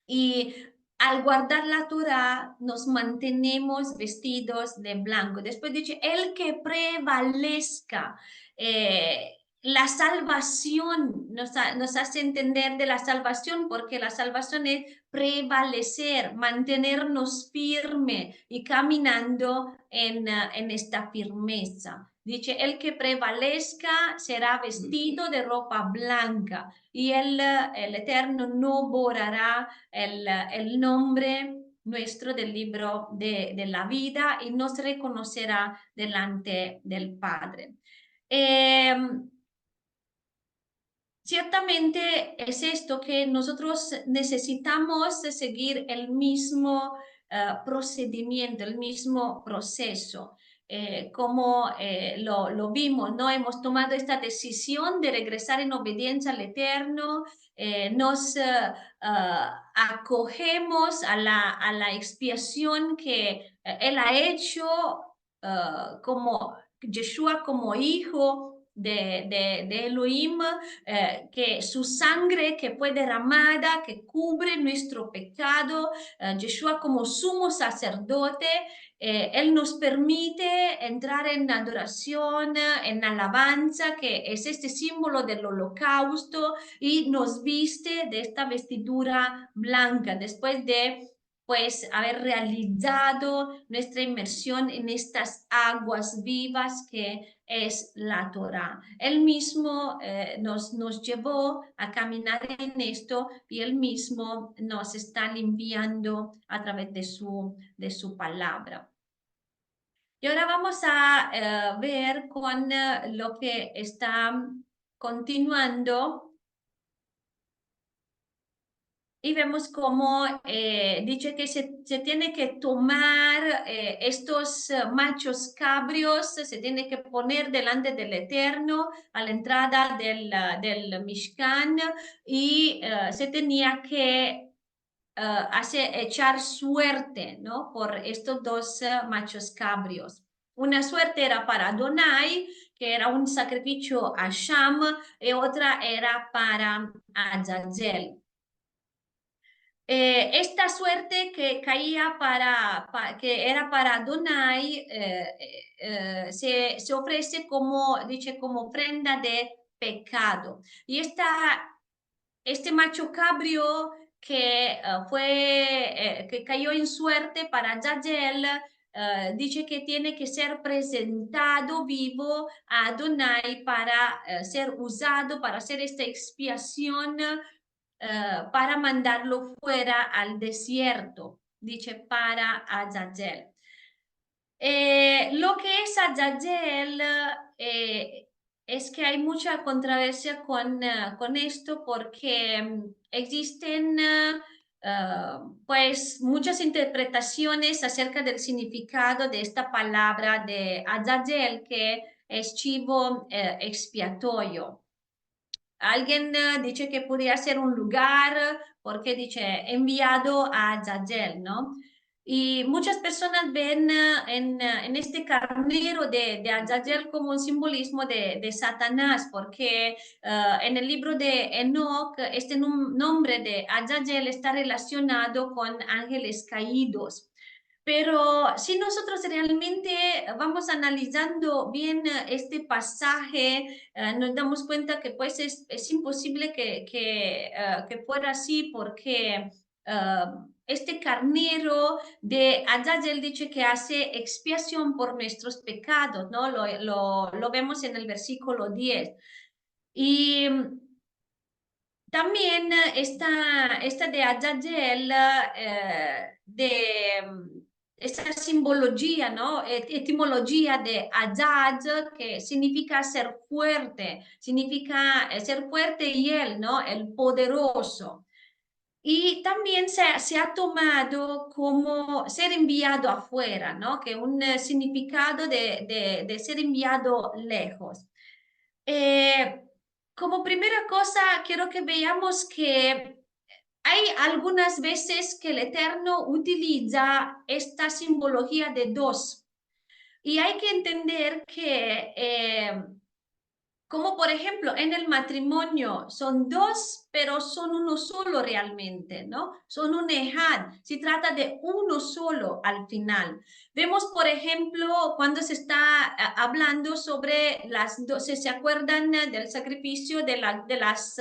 Y al guardar la Torá nos mantenemos vestidos de blanco. Después dice, el que prevalezca. La salvación nos hace entender de la salvación, porque la salvación es prevalecer, mantenernos firme y caminando en esta firmeza. Dice, el que prevalezca será vestido de ropa blanca y el Eterno no borrará el nombre nuestro del libro de la vida y nos reconocerá delante del Padre. Ciertamente es esto que nosotros necesitamos seguir el mismo procedimiento, el mismo proceso. Como lo vimos, ¿no? Hemos tomado esta decisión de regresar en obediencia al Eterno, nos acogemos a la expiación que Él ha hecho como Yeshua como hijo de Elohim, que su sangre que fue derramada, que cubre nuestro pecado, Yeshua como sumo sacerdote, Él nos permite entrar en adoración, en alabanza, que es este símbolo del holocausto, y nos viste de esta vestidura blanca después de pues haber realizado nuestra inmersión en estas aguas vivas que es la Torá. Él mismo nos llevó a caminar en esto y él mismo nos está limpiando a través de su palabra. Y ahora vamos a ver con lo que está continuando. Y vemos cómo dice que se tiene que tomar estos machos cabrios, se tiene que poner delante del Eterno a la entrada del Mishkan y se tenía que echar suerte, ¿no? Por estos dos machos cabrios. Una suerte era para Adonai, que era un sacrificio a Sham, y otra era para Azazel. Esta suerte que caía que era para Adonai se ofrece como, dice, como ofrenda de pecado. Y este macho cabrio que que cayó en suerte para Azazel, dice que tiene que ser presentado vivo a Adonai para ser usado, para hacer esta expiación, para mandarlo fuera al desierto, dice para Azazel. Lo que es Azazel es que hay mucha controversia con esto porque existen pues muchas interpretaciones acerca del significado de esta palabra de Azazel, que es chivo expiatorio. Alguien dice que podría ser un lugar porque dice enviado a Azazel, ¿no? Y muchas personas ven en este carnero de Azazel como un simbolismo de Satanás, porque en el libro de Enoch este nombre de Azazel está relacionado con ángeles caídos. Pero si nosotros realmente vamos analizando bien este pasaje, nos damos cuenta que pues es imposible que fuera así porque este carnero de Azazel dice que hace expiación por nuestros pecados, ¿no? Lo vemos en el versículo 10. Y también esta de Azazel, esta simbología, ¿no? Etimología de Azaz, que significa ser fuerte, significa ser fuerte y él, ¿no? El poderoso. Y también se ha tomado como ser enviado afuera, ¿no? Que un significado de ser enviado lejos. Como primera cosa, quiero que veamos que hay algunas veces que el Eterno utiliza esta simbología de dos. Y hay que entender que como por ejemplo en el matrimonio son dos, pero son uno solo realmente, ¿no? Son un ejad, se trata de uno solo al final. Vemos, por ejemplo, cuando se está hablando sobre las dos, ¿se acuerdan del sacrificio de las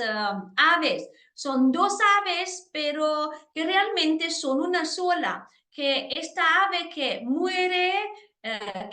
aves? Son dos aves, pero que realmente son una sola, que esta ave que muere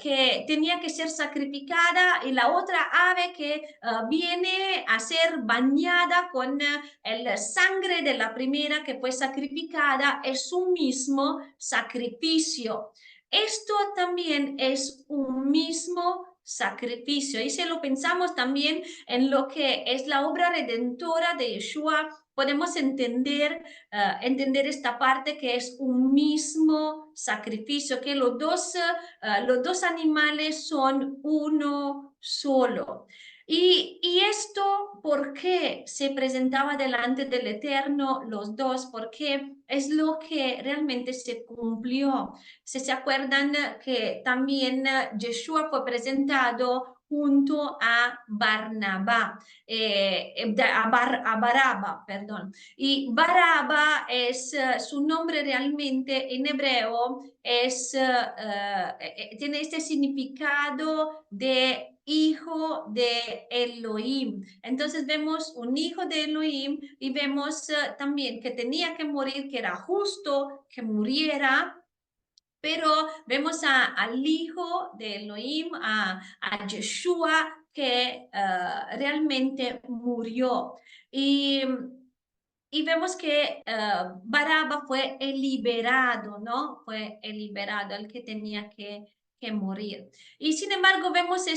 que tenía que ser sacrificada y la otra ave que viene a ser bañada con el sangre de la primera que fue sacrificada, es un mismo sacrificio. Esto también es un mismo sacrificio. Y si lo pensamos también en lo que es la obra redentora de Yeshua, podemos entender esta parte que es un mismo sacrificio, que los dos animales son uno solo. Y esto, ¿por qué se presentaba delante del Eterno los dos? Porque es lo que realmente se cumplió. Si se acuerdan que también Yeshua fue presentado junto a Barnabá, a Baraba, perdón. Y Baraba es su nombre realmente en hebreo tiene este significado de hijo de Elohim. Entonces vemos un hijo de Elohim y vemos también que tenía que morir, que era justo que muriera, pero vemos al hijo de Elohim, a Yeshua, que realmente murió. Y vemos que Baraba fue el liberado, ¿no? Fue el liberado, el que tenía que morir. Y sin embargo, vemos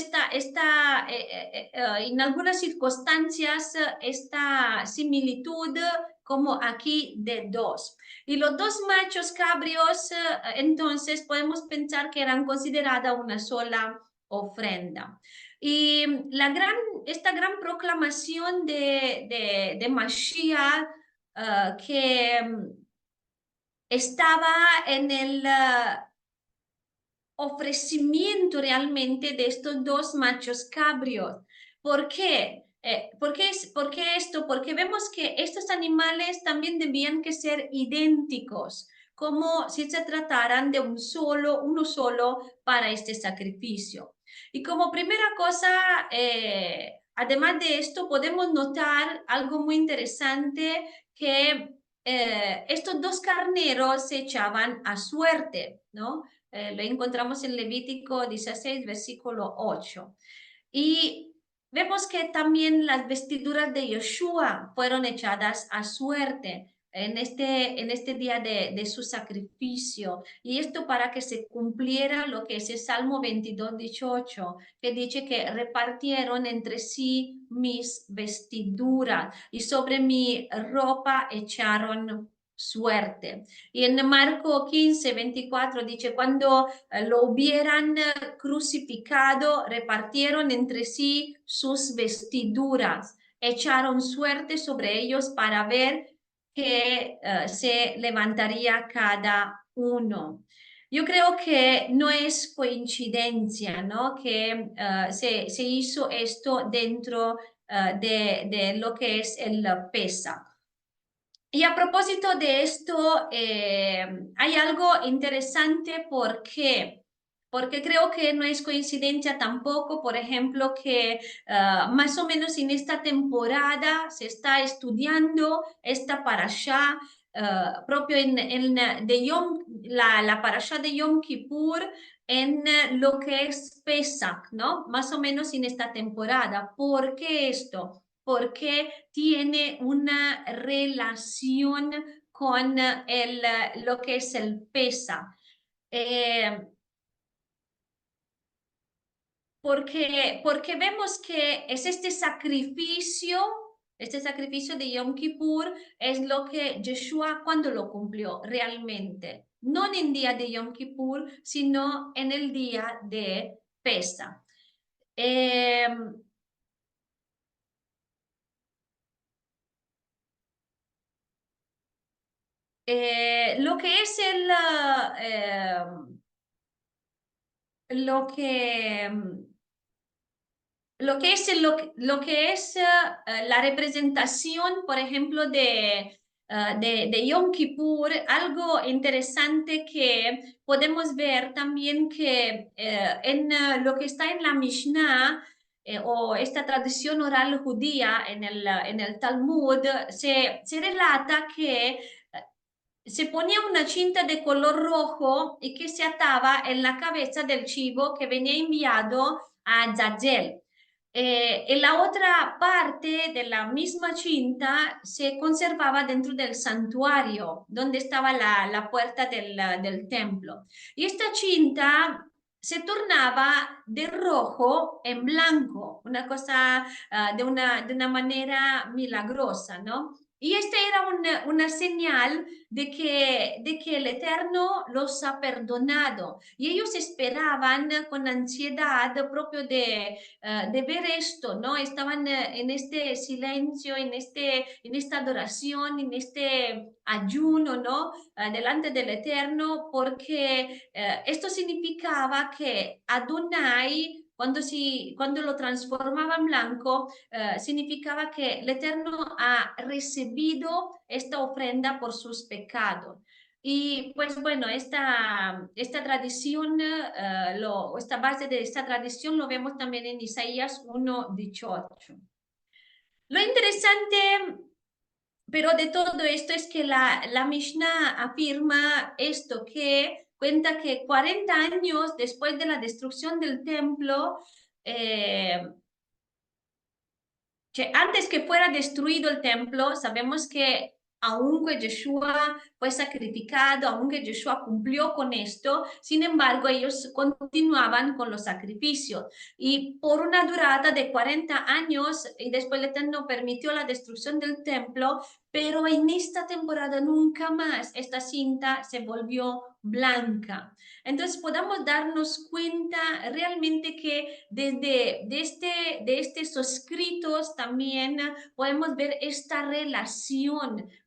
en algunas circunstancias esta similitud como aquí de dos. Y los dos machos cabrios, entonces podemos pensar que eran consideradas una sola ofrenda. Y esta gran proclamación de Mashiach que estaba en el ofrecimiento realmente de estos dos machos cabrios. ¿Por qué? ¿Por qué esto? Porque vemos que estos animales también debían que ser idénticos, como si se trataran de uno solo para este sacrificio. Y como primera cosa, además de esto, podemos notar algo muy interesante que estos dos carneros se echaban a suerte, ¿no? Lo encontramos en Levítico 16, versículo 8. Y vemos que también las vestiduras de Yoshua fueron echadas a suerte en este día de su sacrificio. Y esto para que se cumpliera lo que es el Salmo 22, 18, que dice que repartieron entre sí mis vestiduras y sobre mi ropa echaron suerte. Y en Marco 15, 24 dice, cuando lo hubieran crucificado, repartieron entre sí sus vestiduras, echaron suerte sobre ellos para ver que se levantaría cada uno. Yo creo que no es coincidencia, ¿no? Que se hizo esto dentro de lo que es el Pesach. Y a propósito de esto, hay algo interesante porque creo que no es coincidencia tampoco, por ejemplo, que más o menos en esta temporada se está estudiando esta parashá, propio la parashá de Yom Kippur en lo que es Pesach, ¿no? Más o menos en esta temporada. ¿Por qué esto? Porque tiene una relación con lo que es el pesa. Eh, porque vemos que es este sacrificio de Yom Kippur es lo que Yeshua cuando lo cumplió realmente, no en el día de Yom Kippur, sino en el día de Pesa. Eh, lo que es lo que lo que es la representación, por ejemplo, de Yom Kippur, algo interesante que podemos ver también que en lo que está en la Mishnah o esta tradición oral judía en el Talmud, se relata que se ponía una cinta de color rojo y que se ataba en la cabeza del chivo que venía enviado a Zazel. En la otra parte de la misma cinta se conservaba dentro del santuario, donde estaba la puerta del templo. Y esta cinta se tornaba de rojo en blanco, una cosa de una manera milagrosa, ¿no? Y esta era una señal de que el Eterno los ha perdonado. Y ellos esperaban con ansiedad propio de ver esto, ¿no? Estaban en este silencio, en esta adoración, en este ayuno, ¿no? Delante del Eterno, porque esto significaba que Adonai, cuando lo transformaba en blanco, significaba que el Eterno ha recibido esta ofrenda por sus pecados. Y pues bueno, esta tradición, esta base de esta tradición lo vemos también en Isaías 1:18. Lo interesante, pero de todo esto es que la Mishnah afirma esto, que cuenta que 40 años después de la destrucción del templo, eh, que antes que fuera destruido el templo, sabemos que aunque Yeshua fue sacrificado, aunque Yeshua cumplió con esto, sin embargo ellos continuaban con los sacrificios. Y por una durada de 40 años, y después el Eterno permitió la destrucción del templo, pero en esta temporada nunca más esta cinta se volvió blanca. Entonces podamos darnos cuenta realmente que de estos escritos también podemos ver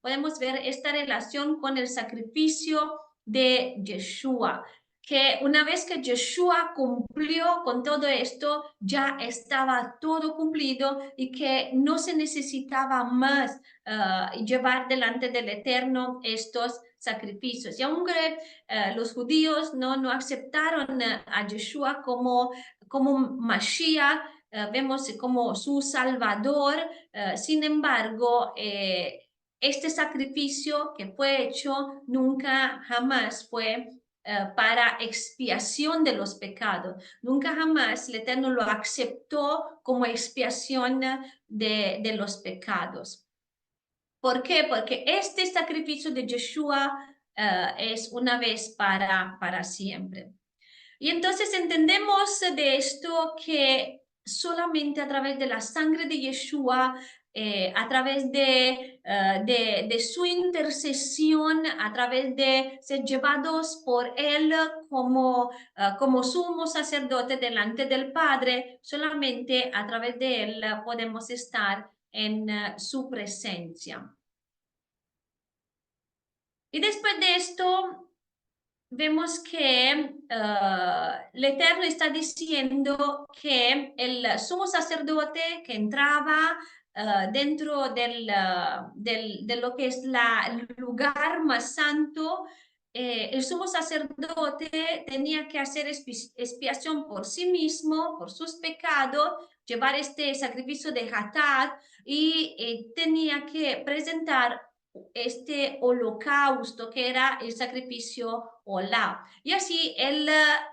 podemos ver esta relación con el sacrificio de Yeshua, que una vez que Yeshua cumplió con todo esto, ya estaba todo cumplido y que no se necesitaba más llevar delante del Eterno estos sacrificios. Y aunque los judíos no aceptaron a Yeshua como Mashiach, vemos como su Salvador, sin embargo, este sacrificio que fue hecho nunca jamás fue para expiación de los pecados. Nunca jamás el Eterno lo aceptó como expiación de los pecados. ¿Por qué? Porque este sacrificio de Yeshua es una vez para siempre. Y entonces entendemos de esto que solamente a través de la sangre de Yeshua, a través de su intercesión, a través de ser llevados por Él como sumo sacerdote delante del Padre, solamente a través de Él podemos estar en su presencia. Y después de esto, vemos que el Eterno está diciendo que el sumo sacerdote que entraba dentro de lo que es el lugar más santo, el sumo sacerdote tenía que hacer expiación por sí mismo, por sus pecados, llevar este sacrificio de Hatat y tenía que presentar este holocausto que era el sacrificio Olá. Y así él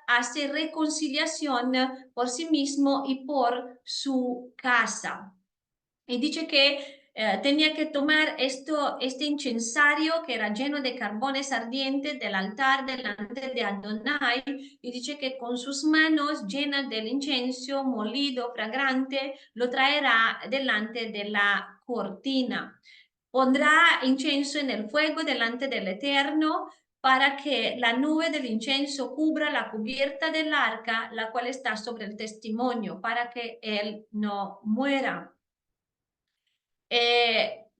hace reconciliación por sí mismo y por su casa. Y dice que tenía que tomar este incensario que era lleno de carbones ardientes del altar delante de Adonai y dice que con sus manos llenas del incienso molido, fragrante, lo traerá delante de la cortina. Pondrá incienso en el fuego delante del Eterno para que la nube del incienso cubra la cubierta del arca, la cual está sobre el testimonio, para que él no muera.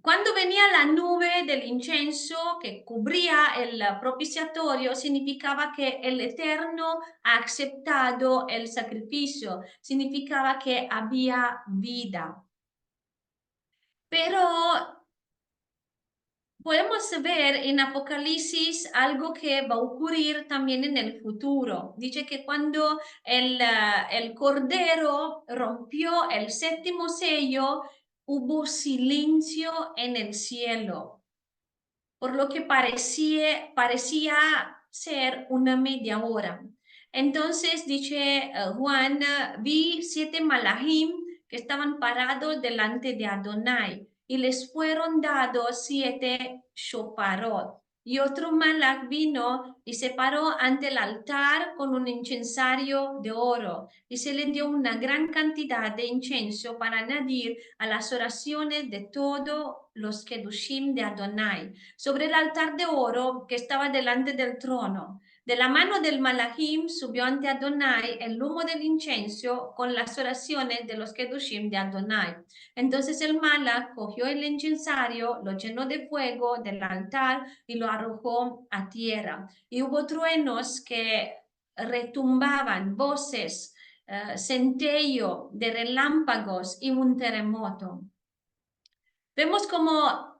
Cuando venía la nube del incienso que cubría el propiciatorio, significaba que el Eterno ha aceptado el sacrificio, significaba que había vida. Pero podemos ver en Apocalipsis algo que va a ocurrir también en el futuro. Dice que cuando el Cordero rompió el séptimo sello, hubo silencio en el cielo, por lo que parecía ser una media hora. Entonces dice Juan, vi 7 malachim que estaban parados delante de Adonai y les fueron dados 7 shofarot. Y otro malach vino y se paró ante el altar con un incensario de oro y se le dio una gran cantidad de incienso para añadir a las oraciones de todos los kedushim de Adonai sobre el altar de oro que estaba delante del trono. De la mano del malachim subió ante Adonai el humo del incienso con las oraciones de los kedushim de Adonai. Entonces el malach cogió el incensario, lo llenó de fuego del altar y lo arrojó a tierra. Y hubo truenos que retumbaban, voces, centello de relámpagos y un terremoto. Vemos como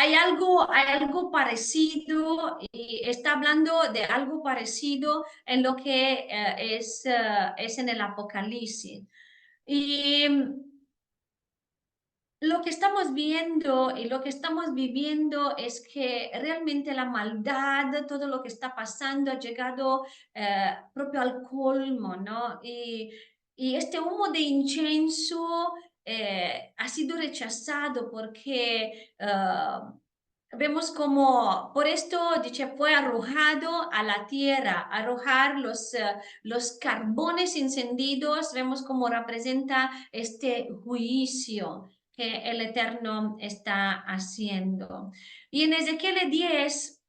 hay algo parecido y está hablando de algo parecido en lo que es en el Apocalipsis. Y lo que estamos viendo y lo que estamos viviendo es que realmente la maldad, todo lo que está pasando ha llegado propio al colmo, ¿no? Y este humo de incienso ha sido rechazado porque vemos como, por esto dice, fue arrojado a la tierra, arrojar los carbones encendidos, vemos cómo representa este juicio que el Eterno está haciendo. Y en Ezequiel 10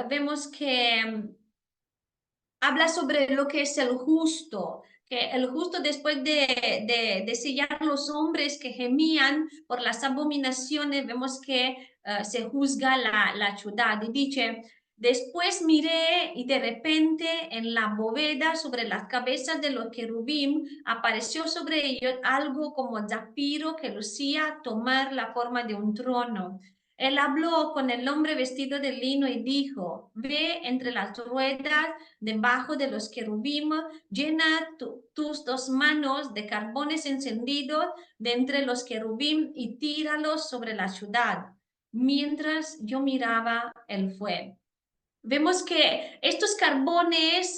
vemos que habla sobre lo que es el justo, que el justo después de sellar los hombres que gemían por las abominaciones, vemos que se juzga la ciudad. Y dice, después miré y de repente en la bóveda sobre las cabezas de los querubín apareció sobre ellos algo como zafiro que lucía tomar la forma de un trono. Él habló con el hombre vestido de lino y dijo, ve entre las ruedas debajo de los querubim, llena tus 2 manos de carbones encendidos de entre los querubim y tíralos sobre la ciudad. Mientras yo miraba el fuego. Vemos que estos carbones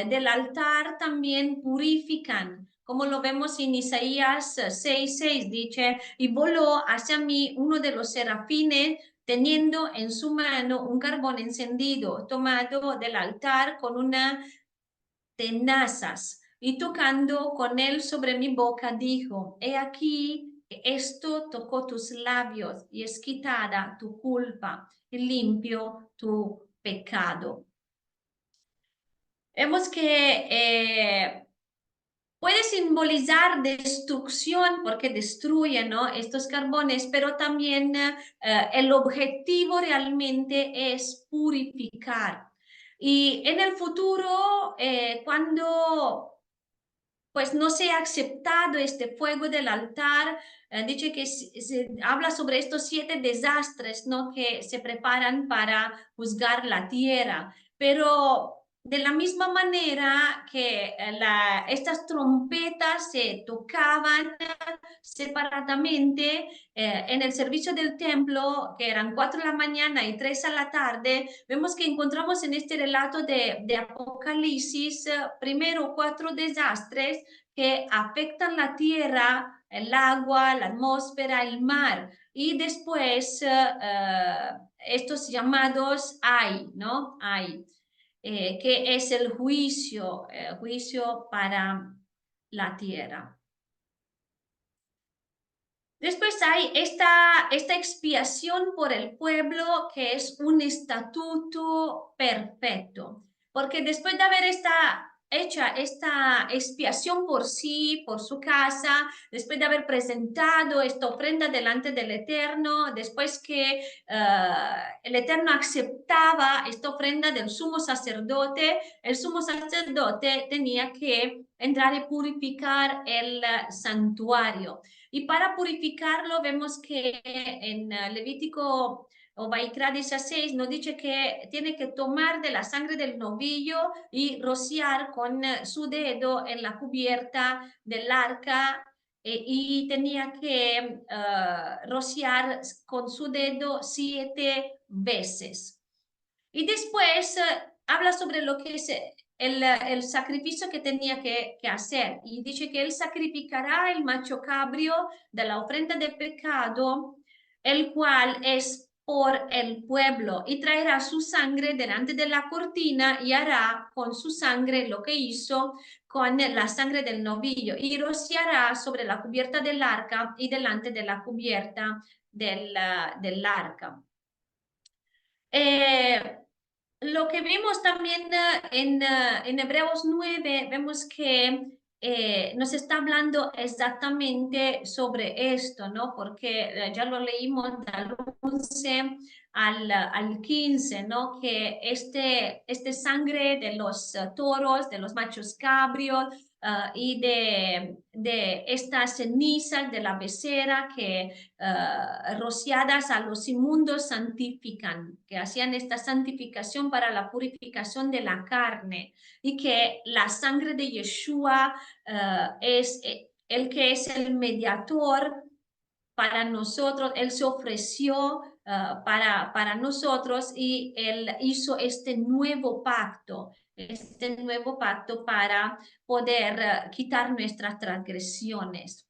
del altar también purifican, como lo vemos en Isaías 6:6, dice, y voló hacia mí uno de los serafines teniendo en su mano un carbón encendido, tomado del altar con una tenazas, y tocando con él sobre mi boca, dijo, he aquí, esto tocó tus labios y es quitada tu culpa y limpio tu pecado. Vemos que puede simbolizar destrucción porque destruye, ¿no?, estos carbones, pero también el objetivo realmente es purificar. Y en el futuro, cuando pues no se ha aceptado este fuego del altar, dice que se habla sobre estos 7 desastres, ¿no?, que se preparan para juzgar la tierra, pero de la misma manera que estas trompetas se tocaban separadamente en el servicio del templo, que eran 4 de la mañana y 3 a la tarde, vemos que encontramos en este relato de Apocalipsis primero 4 desastres que afectan la tierra, el agua, la atmósfera, el mar, y después estos llamados hay, ¿no? Hay, que es el juicio para la tierra. Después hay esta expiación por el pueblo, que es un estatuto perfecto, porque después de haber hecha esta expiación por sí, por su casa, después de haber presentado esta ofrenda delante del Eterno, después que el Eterno aceptaba esta ofrenda del sumo sacerdote, el sumo sacerdote tenía que entrar y purificar el santuario. Y para purificarlo vemos que en Levítico o Vaikra 16 nos dice que tiene que tomar de la sangre del novillo y rociar con su dedo en la cubierta del arca y tenía que rociar con su dedo 7 veces. Y después habla sobre lo que es el sacrificio que tenía que hacer. Y dice que él sacrificará el macho cabrio de la ofrenda de pecado, el cual es por el pueblo, y traerá su sangre delante de la cortina y hará con su sangre lo que hizo con la sangre del novillo, y rociará sobre la cubierta del arca y delante de la cubierta del arca. Lo que vemos también en Hebreos 9, vemos que nos está hablando exactamente sobre esto, ¿no? Porque ya lo leímos del 11 al 15, ¿no? Que este sangre de los toros, de los machos cabrios, y de estas cenizas de la becera que rociadas a los inmundos santifican, que hacían esta santificación para la purificación de la carne, y que la sangre de Yeshua es el que es el mediador para nosotros. Él se ofreció para nosotros y Él hizo este nuevo pacto para poder quitar nuestras transgresiones.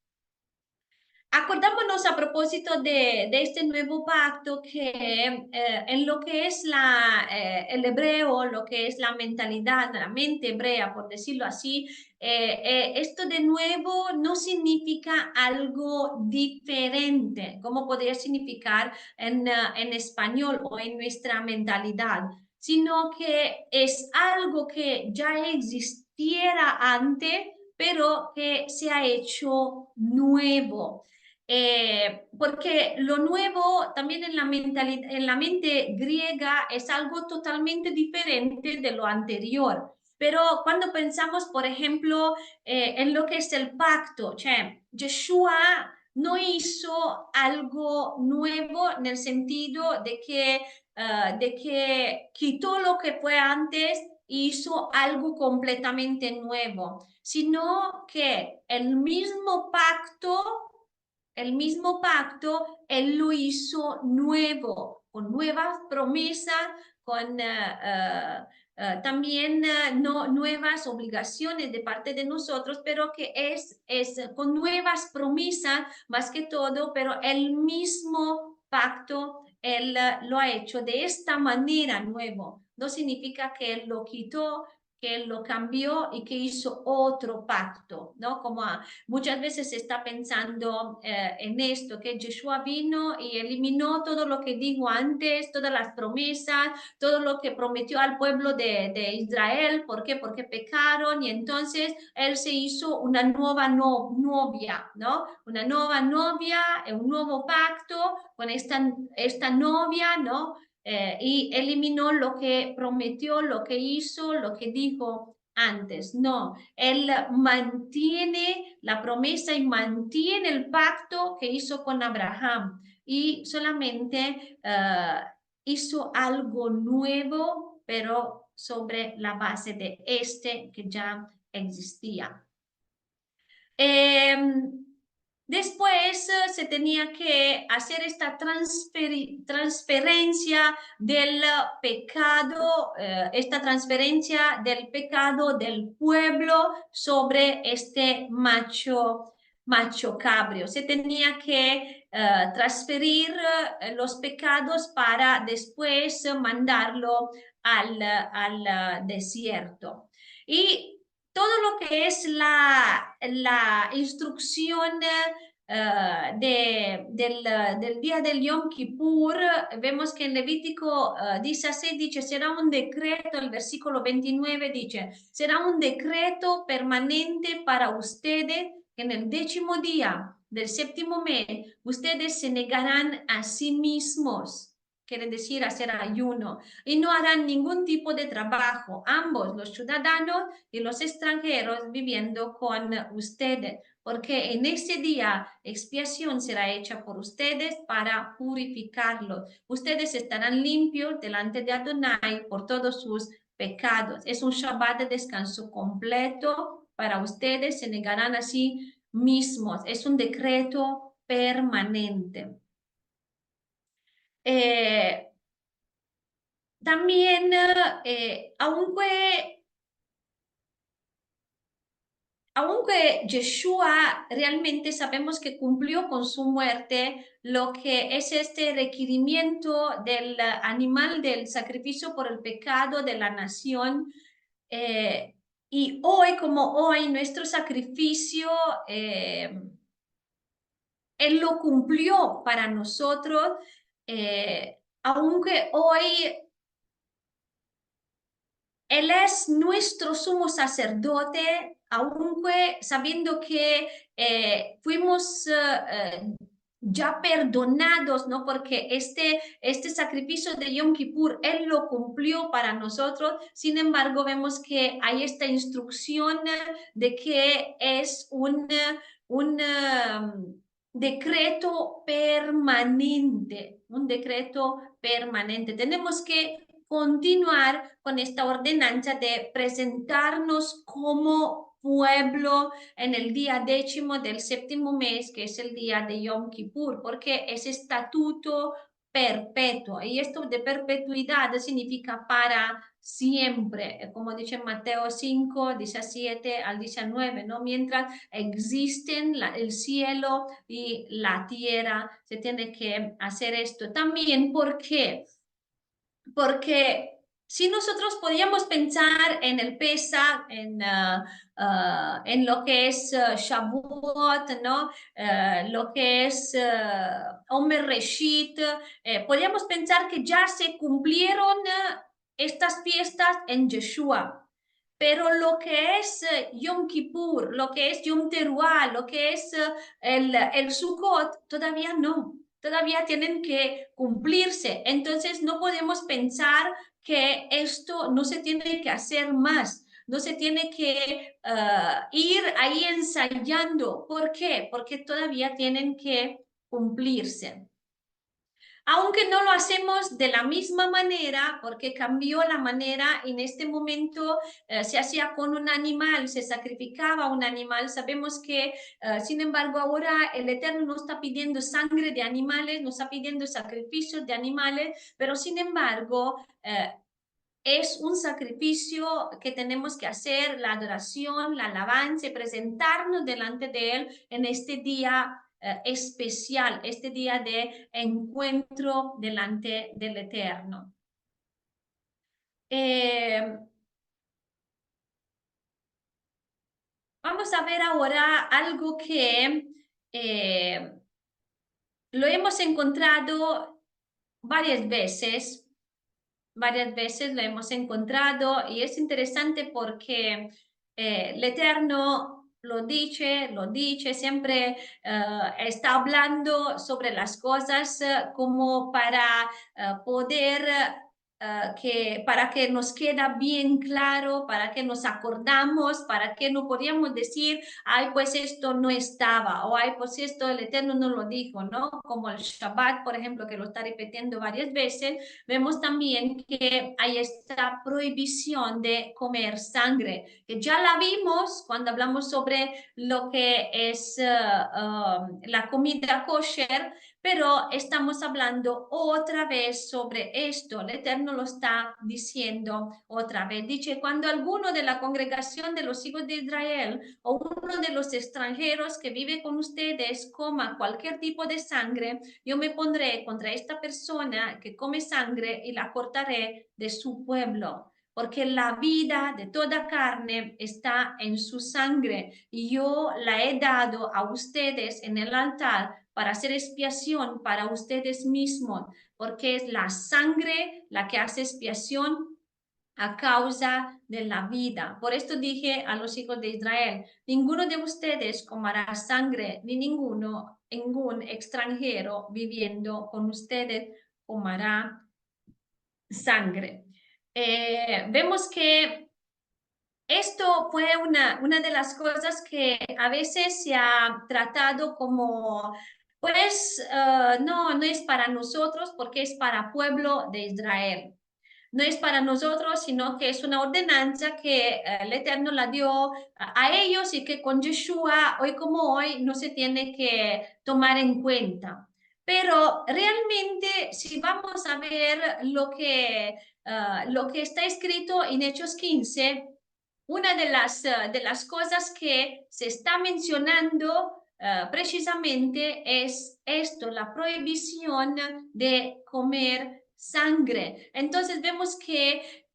Acordámonos a propósito de este nuevo pacto que en lo que es el hebreo, lo que es la mentalidad, la mente hebrea, por decirlo así, esto de nuevo no significa algo diferente, como podría significar en español o en nuestra mentalidad, sino que es algo que ya existiera antes, pero que se ha hecho nuevo. Porque lo nuevo también en la mentalidad, en la mente griega es algo totalmente diferente de lo anterior. Pero cuando pensamos, por ejemplo, en lo que es el pacto, Yeshua no hizo algo nuevo en el sentido de que quitó lo que fue antes e hizo algo completamente nuevo, sino que el mismo pacto, Él lo hizo nuevo, con nuevas promesas, con también nuevas obligaciones de parte de nosotros, pero que es con nuevas promesas más que todo, pero el mismo pacto Él lo ha hecho de esta manera nuevo. No significa que Él lo quitó, que Él lo cambió y que hizo otro pacto, ¿no? Como muchas veces se está pensando en esto, que Yeshua vino y eliminó todo lo que dijo antes, todas las promesas, todo lo que prometió al pueblo de Israel. ¿Por qué? Porque pecaron y entonces Él se hizo una nueva novia, ¿no? Una nueva novia, un nuevo pacto con esta novia, ¿no? Y eliminó lo que prometió, lo que hizo, lo que dijo antes. No, Él mantiene la promesa y mantiene el pacto que hizo con Abraham y solamente hizo algo nuevo, pero sobre la base de este que ya existía. Después se tenía que hacer esta transferencia del pecado, esta transferencia del pecado del pueblo sobre este macho cabrio. Se tenía que transferir los pecados para después mandarlo al desierto. Y todo lo que es la instrucción del día del Yom Kippur, vemos que en Levítico 16 dice, será un decreto, el versículo 29 dice, será un decreto permanente para ustedes que en el 10º día del 7º mes ustedes se negarán a sí mismos. Quiere decir hacer ayuno, y no harán ningún tipo de trabajo, ambos, los ciudadanos y los extranjeros viviendo con ustedes, porque en ese día expiación será hecha por ustedes para purificarlos. Ustedes estarán limpios delante de Adonai por todos sus pecados. Es un Shabbat de descanso completo para ustedes, se negarán a sí mismos. Es un decreto permanente. También, aunque Yeshua realmente sabemos que cumplió con su muerte lo que es este requerimiento del animal del sacrificio por el pecado de la nación, y hoy como hoy nuestro sacrificio, Él lo cumplió para nosotros, aunque hoy Él es nuestro sumo sacerdote, aunque sabiendo que fuimos ya perdonados, ¿no? Porque este sacrificio de Yom Kippur, Él lo cumplió para nosotros. Sin embargo, vemos que hay esta instrucción de que es un decreto permanente, un decreto permanente. Tenemos que continuar con esta ordenanza de presentarnos como pueblo en el día 10º del 7º mes, que es el día de Yom Kippur, porque es estatuto perpetuo. Y esto de perpetuidad significa para siempre, como dice Mateo 5, 17 al 19, ¿no? Mientras existen el cielo y la tierra, se tiene que hacer esto. También, ¿por qué? Porque si nosotros podíamos pensar en el Pesach, en lo que es Shavuot, ¿no? Lo que es Omer Reshit, podíamos pensar que ya se cumplieron estas fiestas en Yeshua. Pero lo que es Yom Kippur, lo que es Yom Teruah, lo que es el Sukkot, todavía no. Todavía tienen que cumplirse. Entonces no podemos pensar que esto no se tiene que hacer más, no se tiene que ir ahí ensayando. ¿Por qué? Porque todavía tienen que cumplirse. Aunque no lo hacemos de la misma manera, porque cambió la manera, en este momento se hacía con un animal, se sacrificaba un animal, sabemos que, sin embargo, ahora el Eterno no está pidiendo sangre de animales, no está pidiendo sacrificios de animales, pero sin embargo, es un sacrificio que tenemos que hacer, la adoración, la alabanza, presentarnos delante de Él en este día especial, este día de encuentro delante del Eterno. Vamos a ver ahora algo que lo hemos encontrado varias veces lo hemos encontrado, y es interesante porque el Eterno lo dice, siempre está hablando sobre las cosas como para poder para que nos queda bien claro, para que nos acordamos, para que no podíamos decir, ay, pues esto no estaba, o ay, pues esto el Eterno no lo dijo, ¿no? Como el Shabbat, por ejemplo, que lo está repitiendo varias veces. Vemos también que hay esta prohibición de comer sangre, que ya la vimos cuando hablamos sobre lo que es la comida kosher, pero estamos hablando otra vez sobre esto. El Eterno lo está diciendo otra vez. Dice, cuando alguno de la congregación de los hijos de Israel o uno de los extranjeros que vive con ustedes coma cualquier tipo de sangre, yo me pondré contra esta persona que come sangre y la cortaré de su pueblo. porque la vida de toda carne está en su sangre y yo la he dado a ustedes en el altar para hacer expiación para ustedes mismos, porque es la sangre la que hace expiación a causa de la vida. Por esto dije a los hijos de Israel, ninguno de ustedes comerá sangre, ni ningún extranjero viviendo con ustedes comerá sangre. Vemos que esto fue una de las cosas que a veces se ha tratado como, pues, no es para nosotros porque es para pueblo de Israel. No es para nosotros, sino que es una ordenanza que el Eterno la dio a ellos y que con Yeshua, hoy como hoy, no se tiene que tomar en cuenta. Pero realmente, si vamos a ver lo que está escrito en Hechos 15, una de las cosas que se está mencionando precisamente es esto, la prohibición de comer sangre. Entonces vemos que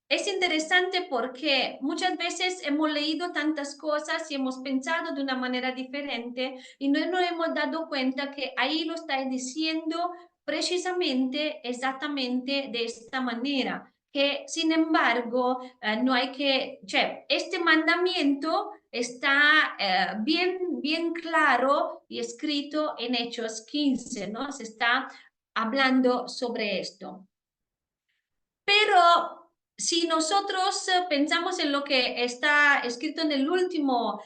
es interesante porque muchas veces hemos leído tantas cosas y hemos pensado de una manera diferente y no nos hemos dado cuenta que ahí lo está diciendo precisamente, exactamente de esta manera. Que sin embargo no hay que, este mandamiento está bien claro y escrito en Hechos 15, ¿no? Se está hablando sobre esto. Pero si nosotros pensamos en lo que está escrito en el último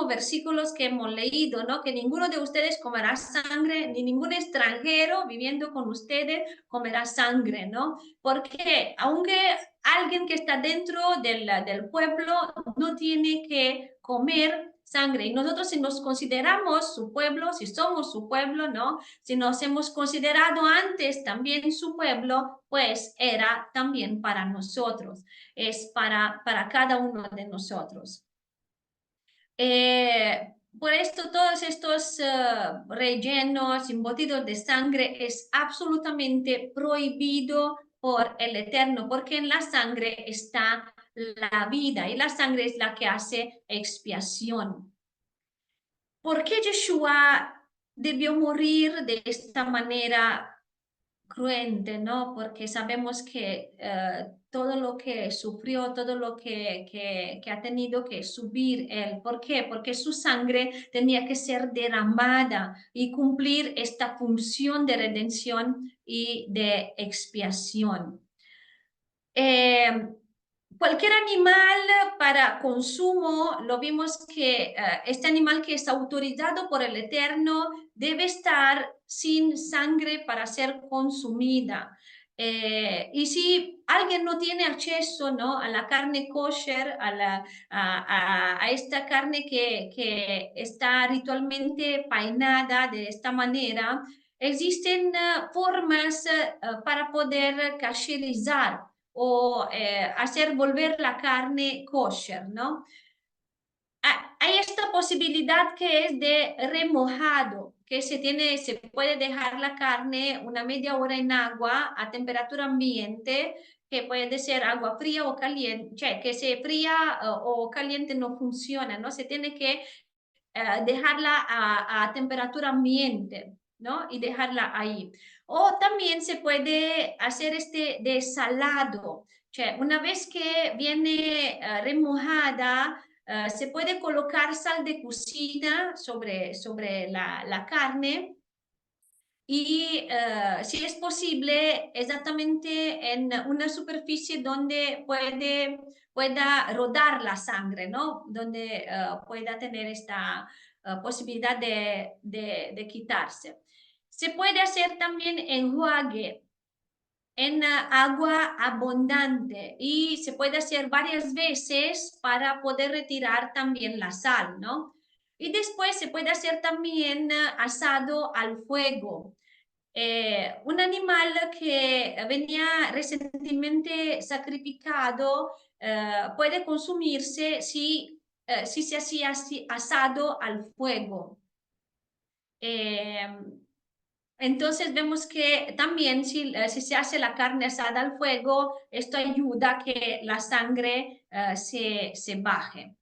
versículo que hemos leído, ¿no? Que ninguno de ustedes comerá sangre, ni ningún extranjero viviendo con ustedes comerá sangre, ¿no? Porque aunque alguien que está dentro del pueblo no tiene que comer sangre. Y nosotros si nos consideramos su pueblo, si somos su pueblo, ¿no? Si nos hemos considerado antes también su pueblo, pues era también para nosotros, es para cada uno de nosotros. Por esto, todos estos rellenos, embutidos de sangre, es absolutamente prohibido por el Eterno, porque en la sangre está la vida y la sangre es la que hace expiación. ¿Por qué Yeshua debió morir de esta manera cruente, ¿no? Porque sabemos que todo lo que sufrió, todo lo que ha tenido que subir él. ¿Por qué? Porque su sangre tenía que ser derramada y cumplir esta función de redención y de expiación. Cualquier animal para consumo, lo vimos que este animal que es autorizado por el Eterno debe estar sin sangre para ser consumida. Y si alguien no tiene acceso, ¿no? a la carne kosher, a esta carne que está ritualmente peinada de esta manera, existen formas para poder kasherizar o hacer volver la carne kosher, ¿no? Hay esta posibilidad que es de remojado, que se puede dejar la carne una media hora en agua a temperatura ambiente, que puede ser agua fría o caliente, que se fría o caliente no funciona, ¿no? Se tiene que dejarla a temperatura ambiente, ¿no? Y dejarla ahí. O también se puede hacer este desalado, una vez que viene remojada, se puede colocar sal de cocina sobre la carne y si es posible exactamente en una superficie donde pueda rodar la sangre, ¿no? Donde pueda tener esta posibilidad de quitarse. Se puede hacer también enjuague en agua abundante y se puede hacer varias veces para poder retirar también la sal, ¿no? Y después se puede hacer también asado al fuego. Un animal que venía recientemente sacrificado puede consumirse si se hacía asado al fuego. Eh, Entonces vemos que también si se hace la carne asada al fuego, esto ayuda a que la sangre se baje.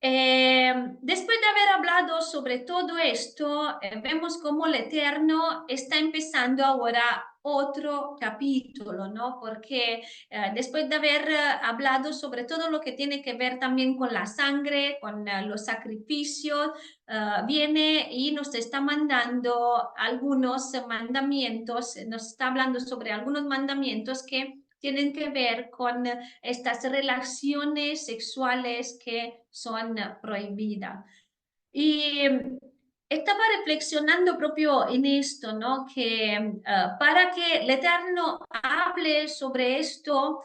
Después de haber hablado sobre todo esto, vemos cómo el Eterno está empezando ahora otro capítulo, ¿no? Porque después de haber hablado sobre todo lo que tiene que ver también con la sangre, con los sacrificios, viene y nos está mandando algunos mandamientos, nos está hablando sobre algunos mandamientos que tienen que ver con estas relaciones sexuales que son prohibidas. Y estaba reflexionando proprio en esto, ¿no? Que para que el Eterno hable sobre esto,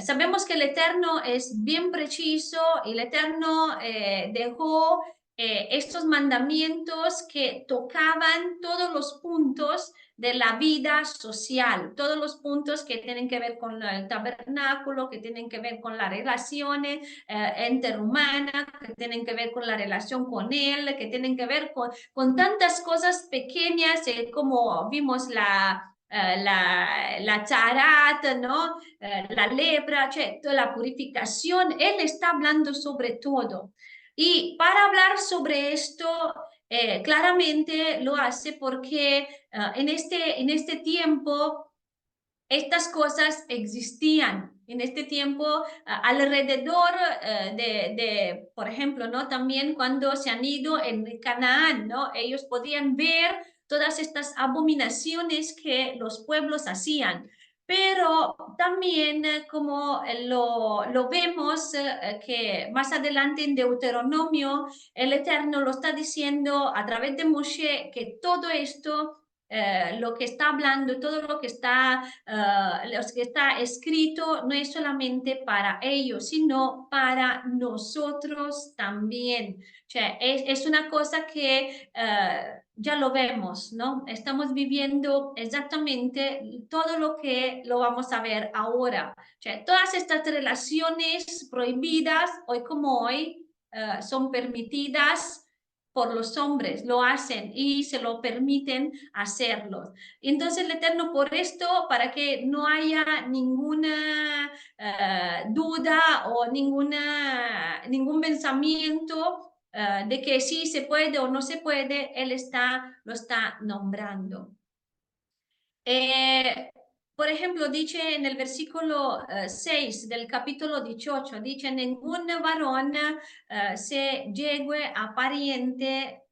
sabemos que el Eterno es bien preciso y el Eterno dejó estos mandamientos que tocaban todos los puntos de la vida social, todos los puntos que tienen que ver con el tabernáculo, que tienen que ver con las relaciones interhumanas, que tienen que ver con la relación con Él, que tienen que ver con tantas cosas pequeñas como vimos la charat, ¿no? La lepra, cioè, toda la purificación, Él está hablando sobre todo. Y para hablar sobre esto, claramente lo hace porque en este tiempo estas cosas existían. En este tiempo, alrededor por ejemplo, ¿no? También cuando se han ido en Canaán, ¿no? Ellos podían ver todas estas abominaciones que los pueblos hacían. Pero también, como lo vemos, que más adelante en Deuteronomio, el Eterno lo está diciendo a través de Moshe, que todo esto lo que está hablando, todo lo que está escrito, no es solamente para ellos, sino para nosotros también. Cioè, es una cosa que ya lo vemos, ¿no? Estamos viviendo exactamente todo lo que lo vamos a ver ahora. Cioè, todas estas relaciones prohibidas, hoy como hoy, son permitidas por los hombres, lo hacen y se lo permiten hacerlo. Entonces el Eterno por esto, para que no haya ninguna duda o ningún pensamiento de que sí se puede o no se puede, Él lo está nombrando. Por ejemplo, dice en el versículo 6 del capítulo 18, dice, ningún varón se llegue a pariente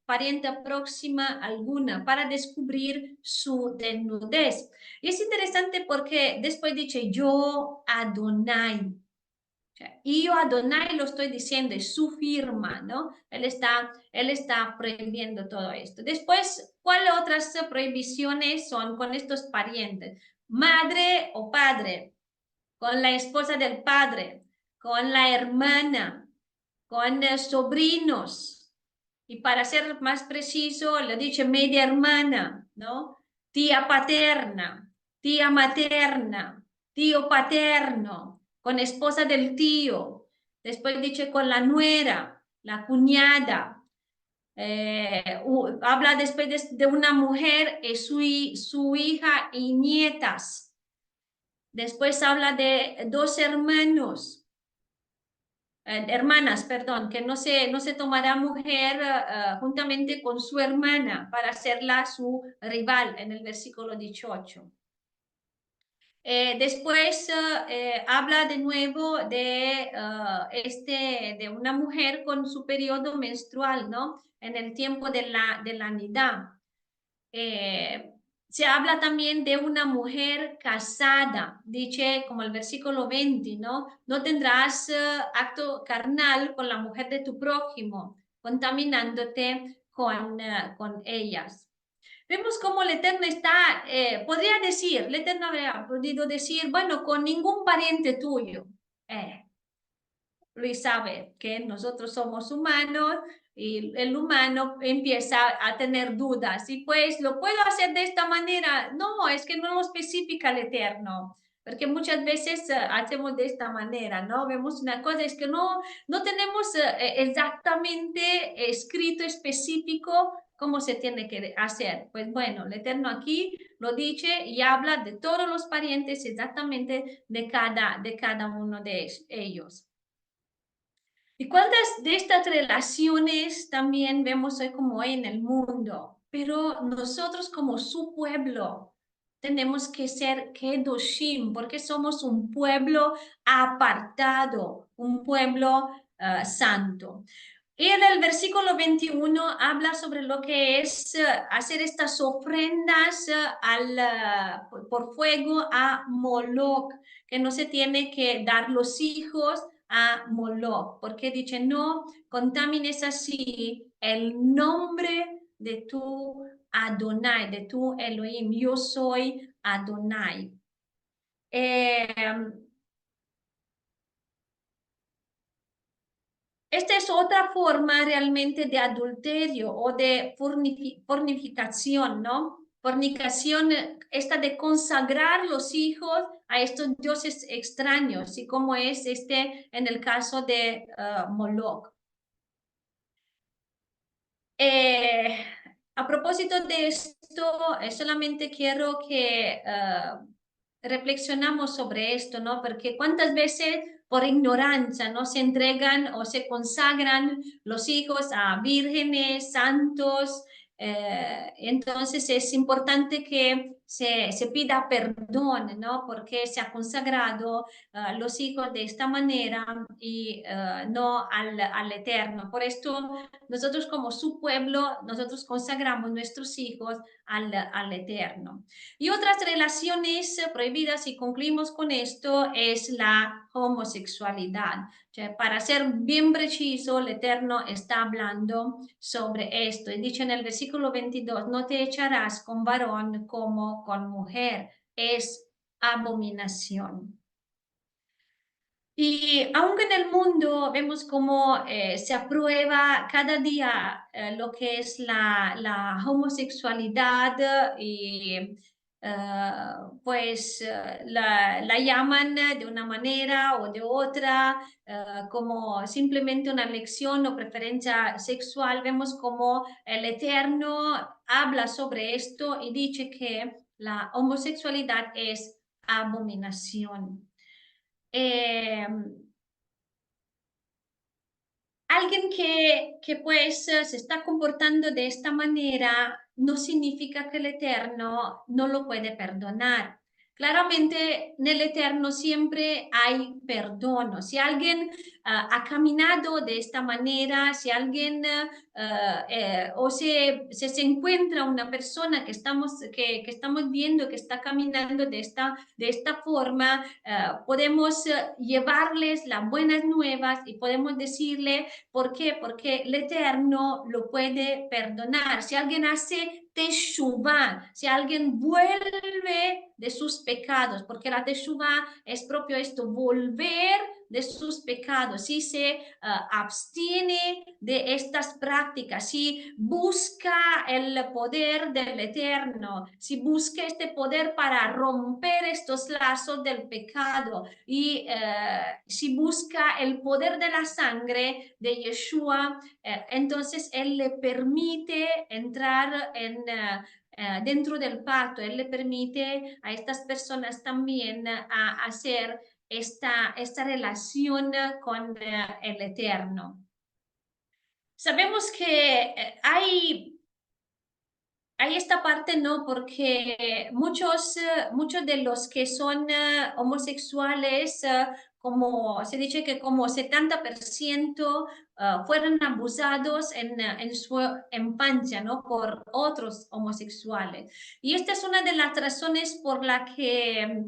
próxima alguna para descubrir su desnudez. Y es interesante porque después dice, yo Adonai. Cioè, io Adonai lo estoy diciendo, es su firma, ¿no? Él está prohibiendo todo esto. Después, ¿cuáles otras prohibiciones son con estos parientes? Madre o padre, con la esposa del padre, con la hermana, con sobrinos. Y para ser más preciso, le dice media hermana, ¿no? Tía paterna, tía materna, tío paterno, con esposa del tío. Después dice con la nuera, la cuñada. Habla después de una mujer y su hija y nietas. Después habla de dos hermanas, perdón, que no se tomará mujer juntamente con su hermana para hacerla su rival en el versículo 18. Después habla de nuevo de una mujer con su periodo menstrual, ¿no? En el tiempo de la nidá. Se habla también de una mujer casada, dice como el versículo 20, ¿no? No tendrás acto carnal con la mujer de tu prójimo, contaminándote con ellas. Vemos cómo el Eterno está, podría decir, el Eterno habría podido decir, bueno, con ningún pariente tuyo. Luis sabe que nosotros somos humanos y el humano empieza a tener dudas y pues lo puedo hacer de esta manera. No, es que no lo especifica el Eterno, porque muchas veces hacemos de esta manera, ¿no? Vemos una cosa, es que no tenemos exactamente escrito específico ¿Cómo se tiene que hacer? Pues bueno, el Eterno aquí lo dice y habla de todos los parientes exactamente de cada uno de ellos. ¿Y cuántas de estas relaciones también vemos hoy como hoy en el mundo? Pero nosotros como su pueblo tenemos que ser kedoshim, porque somos un pueblo apartado, un pueblo santo. Y en el versículo 21 habla sobre lo que es hacer estas ofrendas por fuego a Moloch, que no se tiene que dar los hijos a Moloch, porque dice, no contamines así el nombre de tu Adonai, de tu Elohim. Yo soy Adonai. Esta es otra forma realmente de adulterio o de fornicación, ¿no? Fornicación, esta de consagrar los hijos a estos dioses extraños, y como es en el caso de Moloch. A propósito de esto, solamente quiero que reflexionamos sobre esto, ¿no? Porque cuántas veces por ignorancia, ¿no? Se entregan o se consagran los hijos a vírgenes, santos. Entonces es importante que se pida perdón, ¿no? Porque se ha consagrado los hijos de esta manera y no al Eterno. Por esto nosotros como su pueblo, nosotros consagramos nuestros hijos al Eterno. Y otras relaciones prohibidas, y concluimos con esto, es la homosexualidad. Para ser bien preciso, el Eterno está hablando sobre esto. Y dice en el versículo 22, no te echarás con varón como con mujer. Es abominación. Y aunque en el mundo vemos cómo se aprueba cada día lo que es la homosexualidad y pues la llaman de una manera o de otra como simplemente una elección o preferencia sexual, vemos como el Eterno habla sobre esto y dice que la homosexualidad es abominación. Eh, Alguien que pues se está comportando de esta manera no significa que el Eterno no lo puede perdonar. Claramente en el Eterno siempre hay perdón. Si alguien ha caminado de esta manera, si alguien o se encuentra una persona que estamos viendo que está caminando de esta forma, podemos llevarles las buenas nuevas y podemos decirle, ¿por qué? Porque el Eterno lo puede perdonar. Si alguien hace teshuvah, si alguien vuelve de sus pecados, porque la teshuvah es propio esto, volver de sus pecados, si se abstiene de estas prácticas, si busca el poder del Eterno, si busca este poder para romper estos lazos del pecado y si busca el poder de la sangre de Yeshua, entonces Él le permite entrar dentro del pacto, Él le permite a estas personas también a hacer esta relación con el Eterno. Sabemos que hay esta parte, ¿no? Porque muchos de los que son homosexuales, como se dice que como 70% fueron abusados en su infancia, ¿no? Por otros homosexuales. Y esta es una de las razones por la que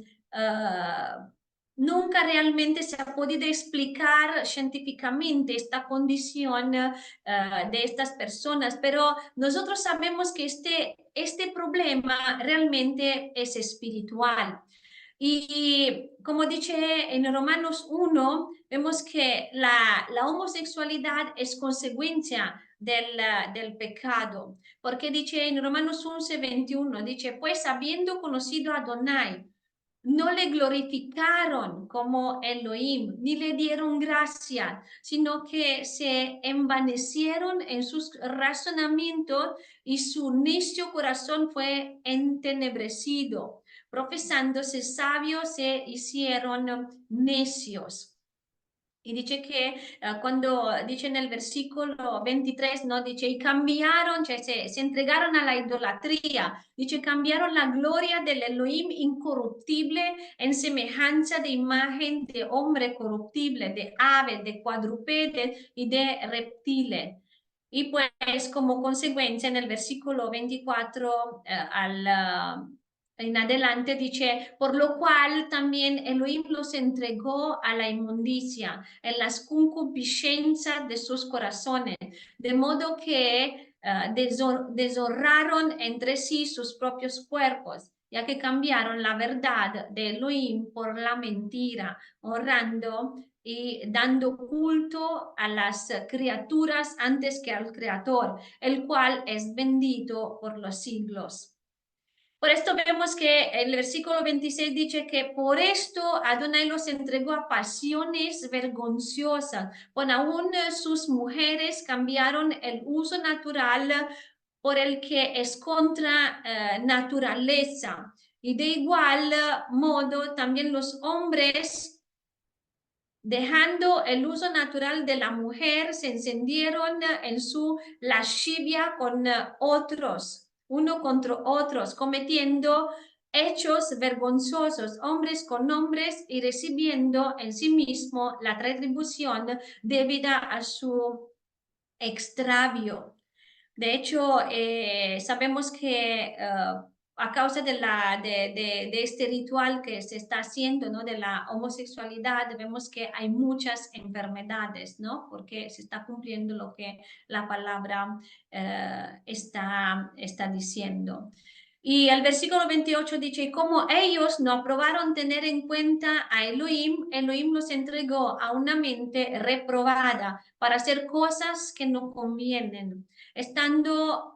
nunca realmente se ha podido explicar científicamente esta condición de estas personas, pero nosotros sabemos que este problema realmente es espiritual. Y como dice en Romanos 1, vemos que la homosexualidad es consecuencia del pecado, porque dice en Romanos 11:21, dice, pues habiendo conocido a Adonai, no le glorificaron como Elohim, ni le dieron gracia, sino que se envanecieron en sus razonamientos y su necio corazón fue entenebrecido. Profesándose sabios, se hicieron necios. Y dice que cuando dice en el versículo 23, ¿no? Dice, y cambiaron, cioè se entregaron a la idolatría, dice, cambiaron la gloria del Elohim incorruptible en semejanza de imagen de hombre corruptible, de ave, de cuadrúpede y de reptile. Y pues como consecuencia en el versículo 24 en adelante dice, por lo cual también Elohim los entregó a la inmundicia en las concupiscencias de sus corazones, de modo que deshonraron entre sí sus propios cuerpos, ya que cambiaron la verdad de Elohim por la mentira, honrando y dando culto a las criaturas antes que al Creador, el cual es bendito por los siglos. Por esto vemos que el versículo 26 dice que por esto Adonai los entregó a pasiones vergonzosas, pues aún sus mujeres cambiaron el uso natural por el que es contra naturaleza. Y de igual modo también los hombres, dejando el uso natural de la mujer, se encendieron en su lascivia con otros, uno contra otros, cometiendo hechos vergonzosos, hombres con hombres, y recibiendo en sí mismo la retribución debida a su extravio. De hecho, sabemos que a causa de este ritual que se está haciendo, ¿no? De la homosexualidad, vemos que hay muchas enfermedades, ¿no? Porque se está cumpliendo lo que la palabra está diciendo. Y el versículo 28 dice, como ellos no aprobaron tener en cuenta a Elohim, Elohim los entregó a una mente reprobada para hacer cosas que no convienen, estando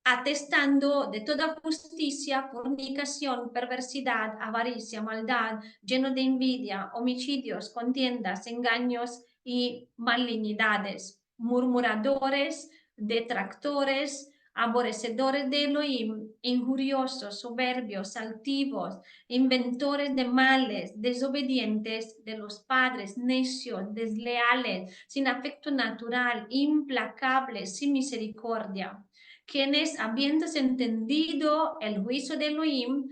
atestando de toda justicia, fornicación, perversidad, avaricia, maldad, lleno de envidia, homicidios, contiendas, engaños y malignidades, murmuradores, detractores, aborrecedores de Elohim, injuriosos, soberbios, altivos, inventores de males, desobedientes de los padres, necios, desleales, sin afecto natural, implacables, sin misericordia, quienes, habiéndose entendido el juicio de Elohim,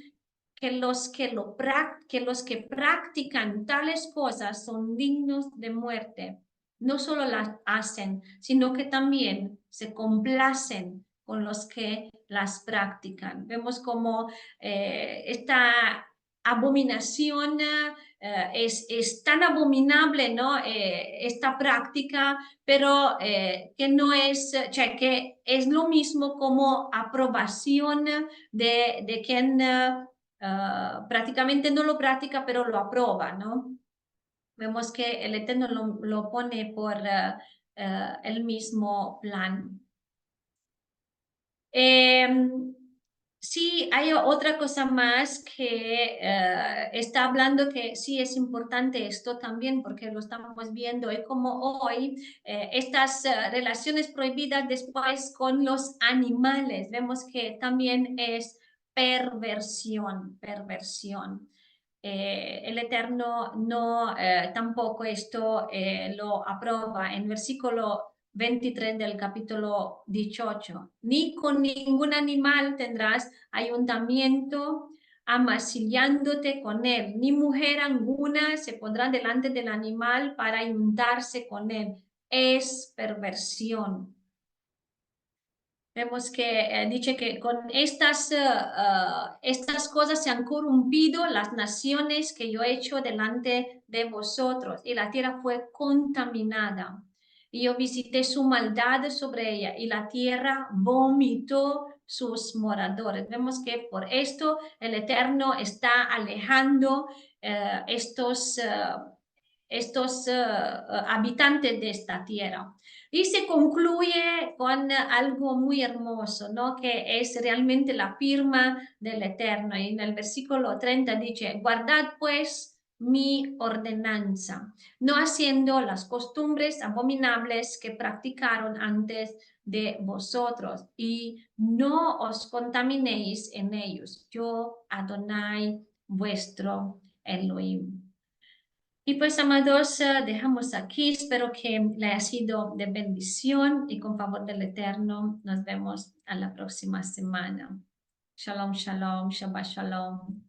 que los que practican tales cosas son dignos de muerte, no solo las hacen, sino que también se complacen con los que las practican. Vemos como esta abominación es tan abominable, ¿no? Esta práctica, pero que no es, cioè, que es lo mismo como aprobación de quien prácticamente no lo practica, pero lo aprueba, ¿no? Vemos que el Eterno lo pone por el mismo plan. Sí, hay otra cosa más que está hablando que sí es importante esto también porque lo estamos viendo y como hoy estas relaciones prohibidas después con los animales, vemos que también es perversión, perversión. El Eterno no tampoco esto lo aprueba. En versículo 23 del capítulo 18. Ni con ningún animal tendrás ayuntamiento amasillándote con él, ni mujer alguna se pondrá delante del animal para ayuntarse con él. Es perversión. Vemos que dice que con estas cosas se han corrompido las naciones que yo he hecho delante de vosotros, y la tierra fue contaminada. Y yo visité su maldad sobre ella, y la tierra vomitó sus moradores. Vemos que por esto el Eterno está alejando estos estos habitantes de esta tierra. Y se concluye con algo muy hermoso, ¿no? Que es realmente la firma del Eterno. Y en el versículo 30 dice, guardad pues mi ordenanza, no haciendo las costumbres abominables que practicaron antes de vosotros, y no os contaminéis en ellos. Yo, Adonai, vuestro Elohim. Y pues, amados, dejamos aquí. Espero que le haya sido de bendición y con favor del Eterno nos vemos a la próxima semana. Shalom, shalom, Shabbat shalom.